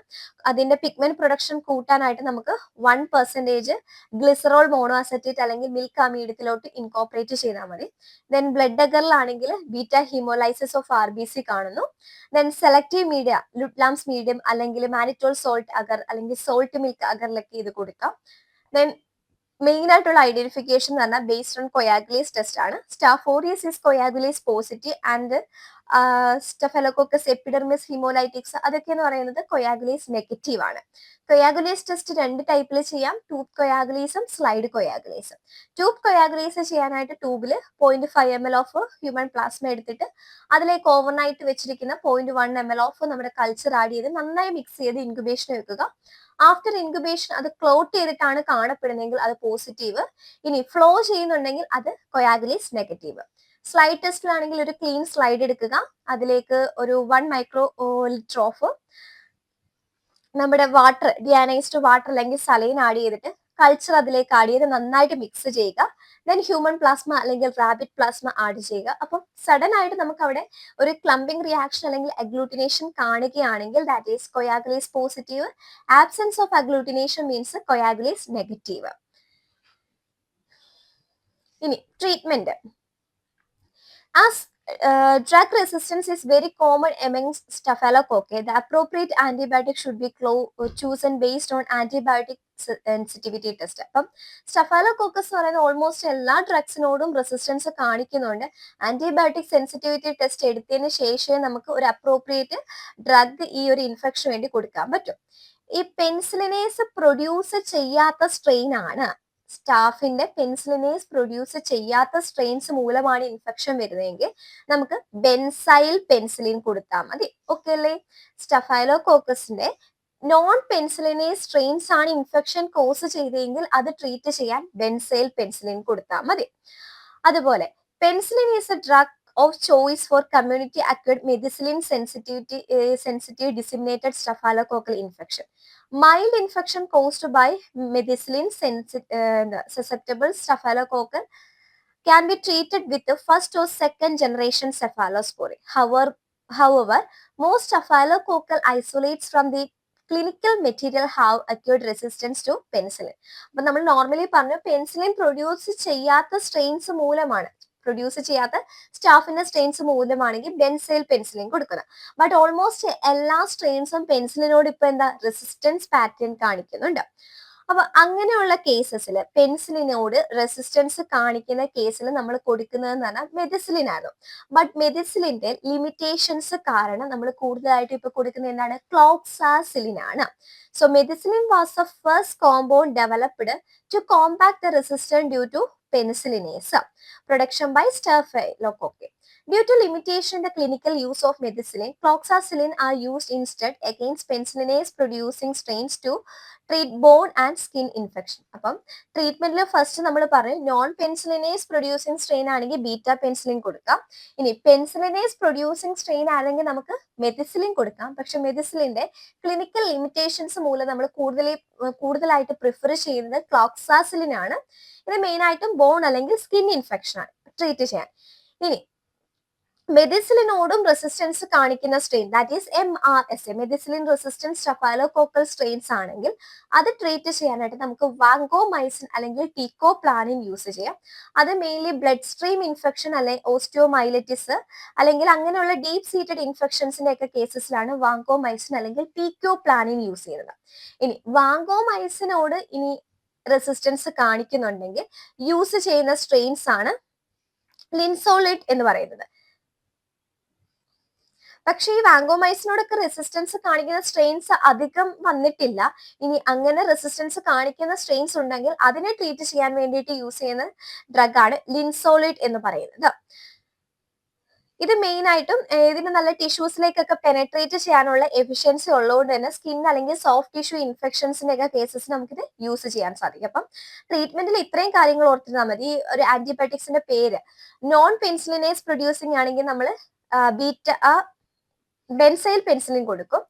അതിന്റെ പിഗ്മെന്റ് പ്രൊഡക്ഷൻ കൂട്ടാനായിട്ട് നമുക്ക് 1% ഗ്ലിസറോൾ മോണോ അസറ്റേറ്റ് അല്ലെങ്കിൽ മിൽക്ക് അമീഡത്തിലോട്ട് ഇൻകോപ്പറേറ്റ് ചെയ്താൽ മതി. ദെൻ ബ്ലഡ് അഗറിലാണെങ്കിൽ ബീറ്റ ഹീമോലൈസിസ് ഓഫ് RBC കാണുന്നു. Then selective media, Ludlam's medium അല്ലെങ്കിൽ മാനിറ്റോൾ സോൾട്ട് അഗർ അല്ലെങ്കിൽ സോൾട്ട് മിൽക്ക് അഗറിലൊക്കെ ഇത് കൊടുക്കാം. ദെൻ മെയിൻ ആയിട്ടുള്ള ഐഡന്റിഫിക്കേഷൻ എന്ന് പറഞ്ഞാൽ ബേസ്ഡ് ഓൺ കൊയാഗുലേസ് ടെസ്റ്റ് ആണ്. സ്റ്റാഫോറിയസിസ് കൊയാഗുലേസ് പോസിറ്റീവ് ആൻഡ് സ്റ്റഫെലോകോക്കസ് എപ്പിഡെർമിസ് ഹീമോലൈറ്റിക്സ് അതൊക്കെ എന്ന് പറയുന്നത് കൊയാഗുലേസ് നെഗറ്റീവ് ആണ്. കൊയാഗുലേസ് ടെസ്റ്റ് രണ്ട് ടൈപ്പിൽ ചെയ്യാം, ട്യൂബ് കൊയാഗുലേസും സ്ലൈഡ് കൊയാഗുലേസും. ട്യൂബ് കൊയാഗുലേസ് ചെയ്യാനായിട്ട് ട്യൂബിൽ 0.5 ml ഓഫ് ഹ്യൂമൻ പ്ലാസ്മ എടുത്തിട്ട് അതിലേക്ക് ഓവർനൈറ്റ് വെച്ചിരിക്കുന്ന 0.1 ml ഓഫ് നമ്മുടെ കൾച്ചർ ആഡ് ചെയ്ത് നന്നായി മിക്സ് ചെയ്ത് ഇൻക്യുബേഷൻ വെക്കുക. ആഫ്റ്റർ ഇൻക്യുബേഷൻ അത് ക്ലോട്ട് ചെയ്തിട്ടാണ് കാണപ്പെടുന്നതെങ്കിൽ അത് പോസിറ്റീവ്, ഇനി ഫ്ലോ ചെയ്യുന്നുണ്ടെങ്കിൽ അത് കൊയാഗുലേസ് നെഗറ്റീവ്. സ്ലൈഡ് ടെസ്റ്റിലാണെങ്കിൽ ഒരു ക്ലീൻ സ്ലൈഡ് എടുക്കുക, അതിലേക്ക് ഒരു 1 മൈക്രോ ലിറ്റർ ഓഫ് നമ്മുടെ വാട്ടർ, ഡിയാനൈസ്ഡ് വാട്ടർ അല്ലെങ്കിൽ സലൈൻ ആഡ് ചെയ്തിട്ട് കൾച്ചർ അതിലേക്ക് ആഡ് ചെയ്ത് നന്നായിട്ട് മിക്സ് ചെയ്യുക. ദെൻ ഹ്യൂമൻ പ്ലാസ്മ അല്ലെങ്കിൽ റാബിറ്റ് പ്ലാസ്മ ആഡ് ചെയ്യുക. അപ്പം സഡൻ ആയിട്ട് നമുക്ക് അവിടെ ഒരു ക്ലംപിംഗ് റിയാക്ഷൻ അല്ലെങ്കിൽ അഗ്ലൂട്ടിനേഷൻ കാണുകയാണെങ്കിൽ that is coagulase positive. Absence of agglutination means coagulase negative. ഇനി treatment. As drug resistance is very common amongst Staphylococci, the appropriate antibiotic should be chosen based on antibiotic sensitivity test. അപ്പം സ്റ്റഫാലോകോക്കസ് എന്ന് പറയുന്ന almost എല്ലാ ഡ്രഗ്സിനോടും resistance കാണിക്കുന്നുണ്ട്. Antibiotic sensitivity test എടുത്തതിന് ശേഷമേ നമുക്ക് ഒരു അപ്രോപ്രിയേറ്റ് ഡ്രഗ് ഈ ഒരു ഇൻഫെക്ഷൻ വേണ്ടി കൊടുക്കാൻ പറ്റും. ഈ പെൻസിലിനേസ് പ്രൊഡ്യൂസ് ചെയ്യാത്ത സ്ട്രെയിൻ ആണ്, സ്റ്റാഫിന്റെ പെൻസിലിനേസ് പ്രൊഡ്യൂസ് ചെയ്യാത്ത സ്ട്രെയിൻസ് മൂലമാണ് ഇൻഫെക്ഷൻ വരുന്നതെങ്കിൽ നമുക്ക് ബെൻസൈൽ പെൻസിലിൻ കൊടുത്താൽ മതി. ഓക്കെ അല്ലേ? സ്റ്റഫൈലോകോക്കസിന്റെ നോൺ പെൻസിലിനേസ് സ്ട്രെയിൻസ് ആണ് ഇൻഫെക്ഷൻ കോസ് ചെയ്തതെങ്കിൽ അത് ട്രീറ്റ് ചെയ്യാൻ ബെൻസൈൽ പെൻസിലിൻ കൊടുത്താൽ മതി. അതുപോലെ penicillin is a drug of choice for community acquired methicillin sensitive disseminated staphylococcal infection. Mild infection caused by methicillin susceptible staphylococcal can be treated with the first or second generation cephalosporin. However, most staphylococcal isolates from the clinical material have acquired resistance to penicillin. അപ്പൊ നമ്മൾ normally പറഞ്ഞു penicillin produce ചെയ്യാത്ത strains മൂലമാണ്, produce ചെയ്യാത്ത സ്റ്റാഫിന്റെ strains മൂലമാണെങ്കിൽ benzyl penicillin കൊടുക്കുന്നത്. But almost എല്ലാ സ്ട്രെയിൻസും പെൻസിലിനോട് ഇപ്പൊ എന്താ റെസിസ്റ്റൻസ് പാറ്റേൺ കാണിക്കുന്നുണ്ട്. അപ്പൊ അങ്ങനെയുള്ള കേസസിൽ പെൻസിലിനോട് റെസിസ്റ്റൻസ് കാണിക്കുന്ന കേസിൽ നമ്മൾ കൊടുക്കുന്നതെന്ന് പറഞ്ഞാൽ മെഡിസിലിൻ ആയിരുന്നു. ബട്ട് മെഡിസിലിന്റെ ലിമിറ്റേഷൻസ് കാരണം നമ്മൾ കൂടുതലായിട്ട് ഇപ്പൊ കൊടുക്കുന്നത് എന്താണ്? ക്ലോക്സാസിലിൻ ആണ്. So methicillin was the first compound developed to combat the resistance due to penicillinase production by Staphylococci. Due to limitation in the clinical use of methicillin, cloxacillin are used instead against penicillinase producing strains to treat bone and skin infection. അപ്പം ട്രീറ്റ്മെന്റിൽ first നമ്മൾ പറയും non പെൻസിലിനേസ് producing strain ആണെങ്കിൽ beta penicillin കൊടുക്കാം. ഇനി പെൻസിലിനേസ് producing strain ആണെങ്കിൽ നമുക്ക് മെഥിസിലിൻ കൊടുക്കാം. പക്ഷെ മെഥിസിലിന്റെ ക്ലിനിക്കൽ ലിമിറ്റേഷൻസ് മൂലം നമ്മൾ കൂടുതലായിട്ട് പ്രിഫർ ചെയ്യുന്നത് ക്ലോക്സാസിലിൻ ആണ്. ഇത് മെയിൻ ആയിട്ടും ബോൺ അല്ലെങ്കിൽ സ്കിൻ ഇൻഫെക്ഷൻ ആണ് ട്രീറ്റ് ചെയ്യാൻ. ഇനി മെഡിസിലിനോടും റെസിസ്റ്റൻസ് കാണിക്കുന്ന strain, that is MRSA, methicillin resistance staphylococcal strains ആണെങ്കിൽ അത് ട്രീറ്റ് ചെയ്യാനായിട്ട് നമുക്ക് വാങ്കോമൈസിൻ അല്ലെങ്കിൽ ടീക്കോപ്ലാനിൻ യൂസ് ചെയ്യാം. അത് മെയിൻലി ബ്ലഡ് സ്ട്രീം ഇൻഫെക്ഷൻ അല്ലെങ്കിൽ ഓസ്റ്റിയോമൈലറ്റിസ് അല്ലെങ്കിൽ അങ്ങനെയുള്ള ഡീപ് സീറ്റഡ് ഇൻഫെക്ഷൻസിന്റെ ഒക്കെ കേസസിലാണ് വാങ്കോമൈസിൻ അല്ലെങ്കിൽ ടീക്കോപ്ലാനിൻ യൂസ് ചെയ്യുന്നത്. ഇനി വാങ്കോമൈസിനോട് ഇനി റെസിസ്റ്റൻസ് കാണിക്കുന്നുണ്ടെങ്കിൽ യൂസ് ചെയ്യുന്ന സ്ട്രെയിൻസ് ആണ് ലിൻസോളിഡ് എന്ന് പറയുന്നത്. പക്ഷേ ഈ വാങ്കോമൈസിനോടൊക്കെ റെസിസ്റ്റൻസ് കാണിക്കുന്ന സ്ട്രെയിൻസ് അധികം വന്നിട്ടില്ല. ഇനി അങ്ങനെ റെസിസ്റ്റൻസ് കാണിക്കുന്ന സ്ട്രെയിൻസ് ഉണ്ടെങ്കിൽ അതിനെ ട്രീറ്റ് ചെയ്യാൻ വേണ്ടിയിട്ട് യൂസ് ചെയ്യുന്ന ഡ്രഗ് ആണ് ലിൻസോളിഡ് എന്ന് പറയുന്നത്. ഇത് മെയിൻ ആയിട്ടും ഇതിന് നല്ല ടിഷ്യൂസിലേക്കൊക്കെ പെനട്രേറ്റ് ചെയ്യാനുള്ള എഫിഷ്യൻസി ഉള്ളതുകൊണ്ട് തന്നെ സ്കിൻ അല്ലെങ്കിൽ സോഫ്റ്റ് ടിഷ്യൂ ഇൻഫെക്ഷൻസിന്റെ ഒക്കെ കേസസ് നമുക്കിത് യൂസ് ചെയ്യാൻ സാധിക്കും. അപ്പം ട്രീറ്റ്മെന്റിൽ ഇത്രയും കാര്യങ്ങൾ ഓർത്തിരുന്നാൽ മതി. ഈ ഒരു ആന്റിബയോട്ടിക്സിന്റെ പേര് നോൺ പെൻസിലിനേസ് പ്രൊഡ്യൂസിങ് ആണെങ്കിൽ നമ്മൾ ബീറ്റ ബെൻസൈൽ പെൻസിലിൻ കൊടുക്കും.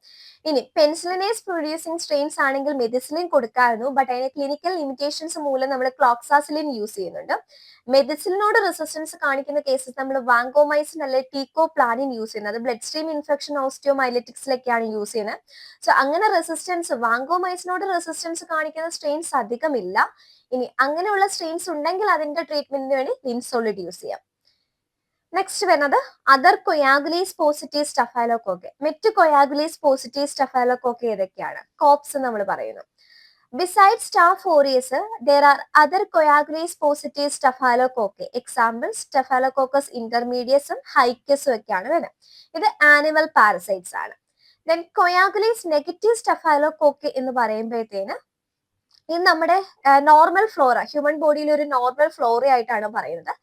ഇനി പെൻസിലിനേസ് പ്രൊഡ്യൂസിങ് സ്ട്രെയിൻസ് ആണെങ്കിൽ മെഡിസിലിൻ കൊടുക്കാമായിരുന്നു, ബട്ട് അതിന് ക്ലിനിക്കൽ ലിമിറ്റേഷൻസ് മൂലം നമ്മൾ ക്ലോക്സാസിലിൻ യൂസ് ചെയ്യുന്നുണ്ട്. മെഡിസിലിനോട് റെസിസ്റ്റൻസ് കാണിക്കുന്ന കേസസ് നമ്മൾ വാങ്കോമൈസിൻ അല്ലെങ്കിൽ ടീക്കോപ്ലാനിൻ യൂസ് ചെയ്യുന്നത്. ബ്ലഡ് സ്ട്രീം ഇൻഫെക്ഷൻ ഓസ്റ്റിയോമൈലറ്റിക്സിലൊക്കെയാണ് യൂസ് ചെയ്യുന്നത്. സോ അങ്ങനെ റെസിസ്റ്റൻസ് വാങ്കോമൈസിനോട് റെസിസ്റ്റൻസ് കാണിക്കുന്ന സ്ട്രെയിൻസ് അധികമില്ല. ഇനി അങ്ങനെയുള്ള സ്ട്രെയിൻസ് ഉണ്ടെങ്കിൽ അതിന്റെ ട്രീറ്റ്മെന്റിന് വേണ്ടി ലിൻസോളിഡ് യൂസ് ചെയ്യാം. നെക്സ്റ്റ് വരുന്നത് അതർ കൊയാഗുലീസ് പോസിറ്റീവ് സ്റ്റഫൈലോകോക്കെ. മറ്റ് കൊയാഗുലീസ് പോസിറ്റീവ് സ്റ്റഫൈലോകോക്കെ ഏതൊക്കെയാണ്? കോപ്സ് നമ്മൾ പറയുന്നു. Beside staff ഓറിയസ് there are other coagulase positive staphylococcus. Example Staphylococcus ഇന്റർമീഡിയസും ഹൈക്കസും ഒക്കെയാണ് വരുന്നത്. ഇത് ആനിമൽ പാരസൈറ്റ്സ് ആണ്. ദെൻ കൊയാഗുലേസ് നെഗറ്റീവ് സ്റ്റഫൈലോകോക്കെ എന്ന് പറയുമ്പോഴത്തേന് ഇത് നമ്മുടെ നോർമൽ ഫ്ലോറ, ഹ്യൂമൻ ബോഡിയിൽ ഒരു നോർമൽ ഫ്ലോറ ആയിട്ടാണ് പറയുന്നത്.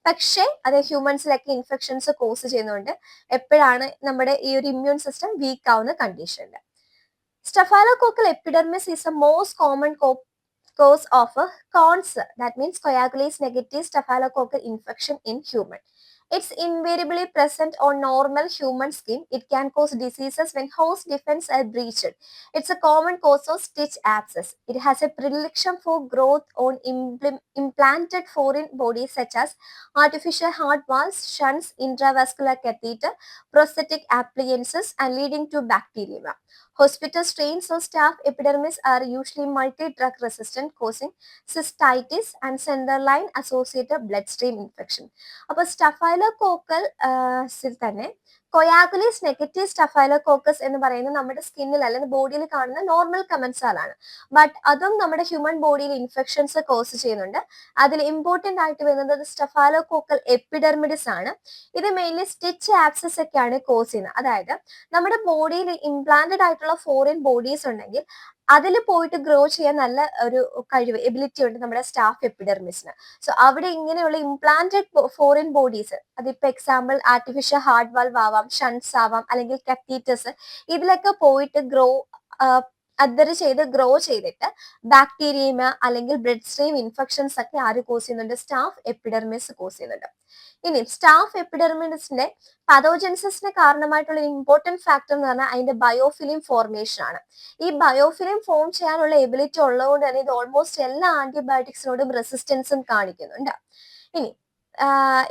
പക്ഷേ അത് ഹ്യൂമൻസിലൊക്കെ ഇൻഫെക്ഷൻസ് കോസ് ചെയ്യുന്നുണ്ട്. എപ്പോഴാണ് നമ്മുടെ ഈ ഒരു ഇമ്മ്യൂൺ സിസ്റ്റം വീക്ക് ആവുന്ന കണ്ടീഷനിൽ. Staphylococcal epidermis is a most common cause of a cons, that means coagulase negative staphylococcal infection in human. It's invariably present on normal human skin. It can cause diseases when host defense are breached. It's a common cause of stitch abscess. It has a predilection for growth on implanted foreign bodies such as artificial heart valves, shunts, intravascular catheter, prosthetic appliances, and leading to bacteremia. Hospital strains of staph epidermis are usually multi-drug resistant, causing cystitis and centerline associated bloodstream infection. അപ്പോൾ സ്റ്റഫൈലോകോക്കൽ തന്നെ coagulase negative Staphylococcus എന്ന് പറയുന്നത് നമ്മുടെ സ്കിന്നിൽ അല്ലെങ്കിൽ ബോഡിയിൽ കാണുന്ന normal കമൻസാലാണ്. But അതും നമ്മുടെ ഹ്യൂമൻ ബോഡിയിൽ ഇൻഫെക്ഷൻസ് കോസ് ചെയ്യുന്നുണ്ട്. അതിൽ ഇമ്പോർട്ടന്റ് ആയിട്ട് വരുന്നത് സ്റ്റഫൈലോകോക്കൽ എപ്പിഡെർമിഡിസ് ആണ്. ഇത് മെയിൻലി സ്റ്റിച്ച് ആബ്സസ് ഒക്കെയാണ് കോസ് ചെയ്യുന്നത്. അതായത് നമ്മുടെ ബോഡിയിൽ ഇംപ്ലാന്റഡ് ആയിട്ടുള്ള ഫോറിൻ ബോഡീസ് ഉണ്ടെങ്കിൽ അതിൽ പോയിട്ട് ഗ്രോ ചെയ്യാൻ നല്ല ഒരു കഴിവ്, എബിലിറ്റി ഉണ്ട് നമ്മുടെ സ്റ്റാഫ് എപ്പിഡെർമിസിന്. സോ അവിടെ ഇങ്ങനെയുള്ള ഇംപ്ലാന്റഡ് ഫോറിൻ ബോഡീസ്, അതിപ്പോ എക്സാമ്പിൾ ആർട്ടിഫിഷ്യൽ ഹാർട്ട് വാൽവ് ആവാം, ഷൺസ് ആവാം, അല്ലെങ്കിൽ കത്തീറ്റേഴ്സ്, ഇതിലൊക്കെ പോയിട്ട് അദർ ചെയ്ത് ഗ്രോ ചെയ്തിട്ട് ബാക്ടീരിയമ അല്ലെങ്കിൽ ബ്ലഡ് സ്ട്രീം ഇൻഫെക്ഷൻസ് ഒക്കെ ആര് കോസ് ചെയ്യുന്നുണ്ട്? സ്റ്റാഫ് എപ്പിഡെർമിസ് കോസ് ചെയ്യുന്നുണ്ട്. ഇനി സ്റ്റാഫ് എപ്പിഡെർമിസിന്റെ പതോജൻസിന് കാരണമായിട്ടുള്ള ഇമ്പോർട്ടന്റ് ഫാക്ടർ എന്ന് പറഞ്ഞാൽ അതിന്റെ ബയോഫിലിം ഫോർമേഷൻ ആണ്. ഈ ബയോഫിലിം ഫോം ചെയ്യാനുള്ള എബിലിറ്റി ഉള്ളതുകൊണ്ട് തന്നെ ഇത് ഓൾമോസ്റ്റ് എല്ലാ ആന്റിബയോട്ടിക്സിനോടും റെസിസ്റ്റൻസും കാണിക്കുന്നുണ്ട്. ഇനി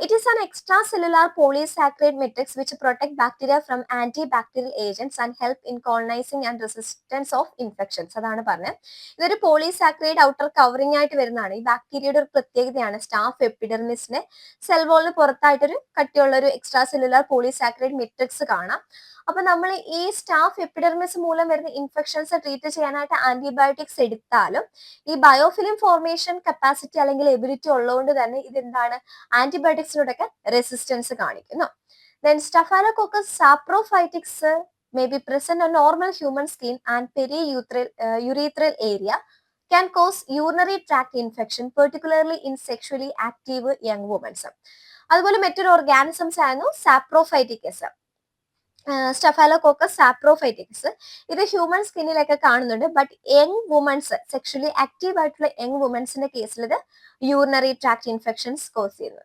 it is an extracellular polysaccharide matrix which protect bacteria from antibacterial agents and help in colonizing and resistance of infections. അതാണ് പറഞ്ഞത്. ഇതൊരു പോളിസാക്രൈഡ് ഔട്ടർ കവറിംഗ് ആയിട്ട് വരുന്നതാണ്. ഈ ബാക്ടീരിയയുടെ ഒരു പ്രത്യേകതയാണ് സ്റ്റാഫ് എപ്പിഡെർമിസിന്റെ സെൽ വോളിന് പുറത്തായിട്ടൊരു കട്ടിയുള്ള ഒരു എക്സ്ട്രാ സെല്ലുലാർ പോളിസാക്രൈഡ് മെട്രിക്സ് കാണാം. അപ്പൊ നമ്മൾ ഈ സ്റ്റാഫ് എപ്പിഡെർമിസ് മൂലം വരുന്ന ഇൻഫെക്ഷൻസ് ട്രീറ്റ് ചെയ്യാനായിട്ട് ആന്റിബയോട്ടിക്സ് എടുത്താലും ഈ ബയോഫിലിം ഫോർമേഷൻ കപ്പാസിറ്റി അല്ലെങ്കിൽ എബിലിറ്റി ഉള്ളതുകൊണ്ട് തന്നെ ഇതെന്താണ് ആന്റിബയോട്ടിക്സിനോടൊക്കെ റെസിസ്റ്റൻസ് കാണിക്കുന്നു. Then Staphylococcus saprophytics may be present on normal human skin and periurethral area, can cause urinary tract infection, particularly in sexually active young women. അതുപോലെ മറ്റൊരു ഓർഗാനിസംസ് ആയിരുന്നു സാപ്രോഫൈറ്റിക്കസ്, സ്റ്റഫൈലോകോക്കസ് സാപ്രോഫൈറ്റിക്സ്. ഇത് human സ്കിന്നിലൊക്കെ കാണുന്നുണ്ട്. But young womens, sexually active ആയിട്ടുള്ള young വുമൻസിന്റെ കേസിൽ ഇത് യൂറിനറി ട്രാക്ട് ഇൻഫെക്ഷൻസ് കോസ് ചെയ്യുന്നു.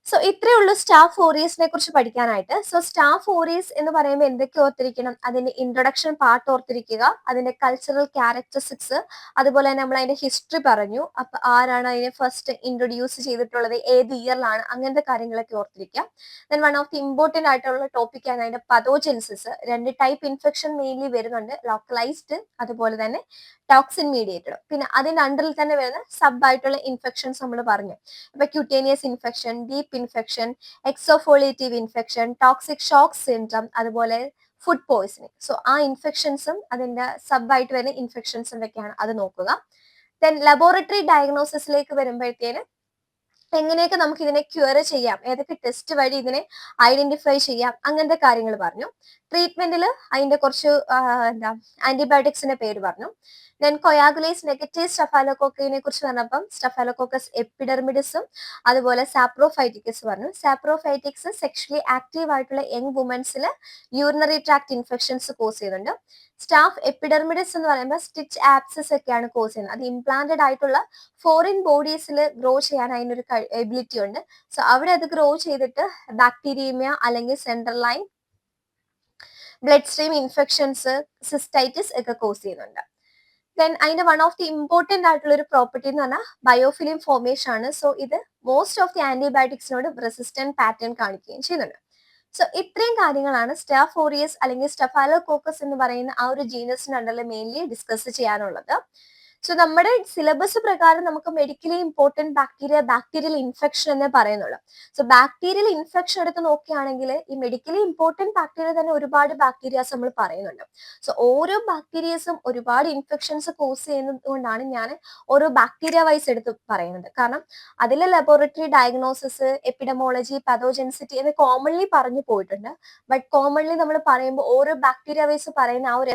സോ ഇത്രയേ ഉള്ളൂ സ്റ്റാഫ് ഓറിയസിനെ കുറിച്ച് പഠിക്കാനായിട്ട്. സോ സ്റ്റാഫ് ഓറിയസ് എന്ന് പറയുമ്പോൾ എന്തൊക്കെ ഓർത്തിരിക്കണം? അതിന്റെ ഇൻട്രൊഡക്ഷൻ പാർട്ട് ഓർത്തിരിക്കുക, അതിന്റെ കൾച്ചറൽ ക്യാരക്ടറിസ്റ്റിക്സ്, അതുപോലെ തന്നെ നമ്മൾ അതിന്റെ ഹിസ്റ്ററി പറഞ്ഞു. അപ്പൊ ആരാണ് അതിനെ ഫസ്റ്റ് ഇൻട്രൊഡ്യൂസ് ചെയ്തിട്ടുള്ളത്, ഏത് ഇയറിലാണ്, അങ്ങനത്തെ കാര്യങ്ങളൊക്കെ ഓർത്തിരിക്കുക. Then one of the important ആയിട്ടുള്ള ടോപ്പിക്കാണ് അതിന്റെ പതോജെൻസിസ്. രണ്ട് ടൈപ്പ് ഇൻഫെക്ഷൻ മെയിൻലി വരുന്നുണ്ട്, ലോക്കലൈസ്ഡ് അതുപോലെ തന്നെ ടോക്സിൻ മീഡിയേറ്റഡ്. പിന്നെ അതിന്റെ അണ്ടറിൽ തന്നെ വരുന്ന സബ് ആയിട്ടുള്ള ഇൻഫെക്ഷൻസ് നമ്മൾ പറഞ്ഞു. ഇപ്പൊ cutaneous infection, deep infection, exfoliative infection, toxic shock syndrome, അതുപോലെ ഫുഡ് പോയ്സണിങ്. സോ ആ ഇൻഫെക്ഷൻസും അതിന്റെ സബ് ആയിട്ട് വരുന്ന ഇൻഫെക്ഷൻസും ഒക്കെയാണ്, അത് നോക്കുക. ദെൻ ലബോറട്ടറി ഡയഗ്നോസിസിലേക്ക് വരുമ്പോഴത്തേന് എങ്ങനെയൊക്കെ നമുക്ക് ഇതിനെ ക്യൂർ ചെയ്യാം, ഏതൊക്കെ ടെസ്റ്റ് വഴി ഇതിനെ ഐഡന്റിഫൈ ചെയ്യാം, അങ്ങനത്തെ കാര്യങ്ങൾ പറഞ്ഞു. ട്രീറ്റ്മെന്റിൽ അതിന്റെ കുറച്ച് എന്താ ആന്റിബയോട്ടിക്സിന്റെ പേര് പറഞ്ഞു. ദെൻ കൊയാഗുലേസ് നെഗറ്റീവ് സ്റ്റഫാലോകോക്കിനെ കുറിച്ച് പറഞ്ഞപ്പം സ്റ്റഫാലോകോക്കസ് എപ്പിഡെർമിഡിസും അതുപോലെ സാപ്രോഫൈറ്റിക്കസ് പറഞ്ഞു. സാപ്രോഫൈറ്റിക്സ് സെക്ഷലി ആക്റ്റീവ് ആയിട്ടുള്ള യങ് വുമൻസിൽ യൂറിനറി ട്രാക്ട് ഇൻഫെക്ഷൻസ് കോസ് ചെയ്യുന്നുണ്ട്. സ്റ്റാഫ് എപ്പിഡെർമിഡിസ് എന്ന് പറയുമ്പോൾ സ്റ്റിച്ച് ആപ്സിസ് ഒക്കെയാണ് കോസ് ചെയ്യുന്നത്. അത് ഇംപ്ലാന്റഡ് ആയിട്ടുള്ള ഫോറിൻ ബോഡീസിൽ ഗ്രോ ചെയ്യാൻ അതിനൊരു എബിലിറ്റി ഉണ്ട്. സോ അവിടെ അത് ഗ്രോ ചെയ്തിട്ട് ബാക്ടീരിയമ അല്ലെങ്കിൽ central line blood stream infections, cystitis ഒക്കെ കോസ് ചെയ്യുന്നുണ്ട്. ദെൻ അതിന്റെ വൺ ഓഫ് ദി ഇമ്പോർട്ടന്റ് ആയിട്ടുള്ള ഒരു പ്രോപ്പർട്ടി എന്ന് പറഞ്ഞാൽ ബയോഫിലിം ഫോർമേഷൻ ആണ്. സോ ഇത് മോസ്റ്റ് ഓഫ് ദി ആന്റിബയോട്ടിക്സിനോട് റെസിസ്റ്റന്റ് പാറ്റേൺ കാണിക്കുകയും ചെയ്യുന്നുണ്ട്. സോ ഇത്രയും കാര്യങ്ങളാണ് സ്റ്റാഫ് ഓറിയസ് അല്ലെങ്കിൽ സ്റ്റഫാലോകോക്കസ് എന്ന് പറയുന്ന ആ ഒരു ജീനസിന്റെ അണ്ടറിൽ മെയിൻലി ഡിസ്കസ് ചെയ്യാനുള്ളത്. സോ നമ്മുടെ സിലബസ് പ്രകാരം നമുക്ക് മെഡിക്കലി ഇമ്പോർട്ടന്റ് ബാക്ടീരിയൽ ഇൻഫെക്ഷൻ എന്നേ പറയുന്നുള്ളൂ. സോ ബാക്ടീരിയൽ ഇൻഫെക്ഷൻ എടുത്ത് നോക്കുകയാണെങ്കിൽ ഈ മെഡിക്കലി ഇമ്പോർട്ടന്റ് ബാക്ടീരിയ തന്നെ ഒരുപാട് ബാക്ടീരിയാസ് നമ്മൾ പറയുന്നുണ്ട്. സോ ഓരോ ബാക്ടീരിയസും ഒരുപാട് ഇൻഫെക്ഷൻസ് കോസ് ചെയ്യുന്നത് കൊണ്ടാണ് ഞാൻ ഓരോ ബാക്ടീരിയ വൈസ് എടുത്ത് പറയുന്നത്. കാരണം അതിലെ ലബോറട്ടറി ഡയഗ്നോസിസ്, എപ്പിഡമോളജി, പതോജെൻസിറ്റി എന്ന് കോമൺലി പറഞ്ഞു പോയിട്ടുണ്ട്. ബട്ട് കോമൺലി നമ്മൾ പറയുമ്പോൾ ഓരോ ബാക്ടീരിയ വൈസ് പറയുന്ന ആ ഒരു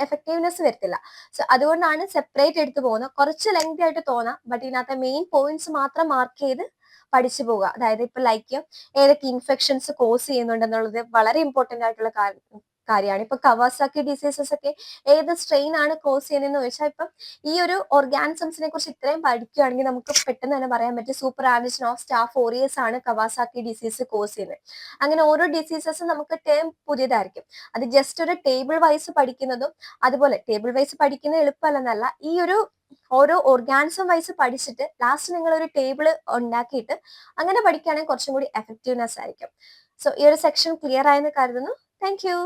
എഫക്റ്റീവ്നെസ് വരത്തില്ല. സോ അതുകൊണ്ടാണ് സെപ്പറേറ്റ് എടുത്തു പോകുന്നത്. കുറച്ച് ലെങ്തി ആയിട്ട് തോന്നാം, ബട്ട് ഇതിനകത്ത് മെയിൻ പോയിന്റ്സ് മാത്രം മാർക്ക് ചെയ്ത് പഠിച്ചു പോവുക. അതായത് ഇപ്പൊ ലൈക്ക് ഏതൊക്കെ ഇൻഫെക്ഷൻസ് കോസ് ചെയ്യുന്നുണ്ടെന്നുള്ളത് വളരെ ഇമ്പോർട്ടന്റ് ആയിട്ടുള്ള കാര്യമാണ്. ഇപ്പൊ കവാസാക്കി ഡിസീസസ് ഒക്കെ ഏത് സ്ട്രെയിൻ ആണ് കോസ് ചെയ്യുന്നതെന്ന് ചോദിച്ചാൽ ഇപ്പം ഈ ഒരു ഓർഗാനിസംസിനെ കുറിച്ച് ഇത്രയും പഠിക്കുകയാണെങ്കിൽ നമുക്ക് പെട്ടെന്ന് തന്നെ പറയാൻ പറ്റും സൂപ്പർ ആൻറ്റിജൻ ഓഫ് സ്റ്റാഫ് ഓറിയസ് ആണ് കവാസാക്കി ഡിസീസ് കോസ് ചെയ്യുന്നത്. അങ്ങനെ ഓരോ ഡിസീസസും നമുക്ക് ടേം പുതിയതായിരിക്കും. അത് ജസ്റ്റ് ഒരു ടേബിൾ വൈസ് പഠിക്കുന്നതും അതുപോലെ ടേബിൾ വൈസ് പഠിക്കുന്നത് എളുപ്പമല്ലെന്നല്ല, ഈ ഒരു ഓരോ ഓർഗാനിസം വൈസ് പഠിച്ചിട്ട് ലാസ്റ്റ് നിങ്ങൾ ഒരു ടേബിൾ ഉണ്ടാക്കിയിട്ട് അങ്ങനെ പഠിക്കുകയാണെങ്കിൽ കുറച്ചും കൂടി എഫക്റ്റീവ്നെസ് ആയിരിക്കും. സോ ഈ ഒരു സെക്ഷൻ ക്ലിയർ ആയെന്ന് കരുതുന്നു. Thank you.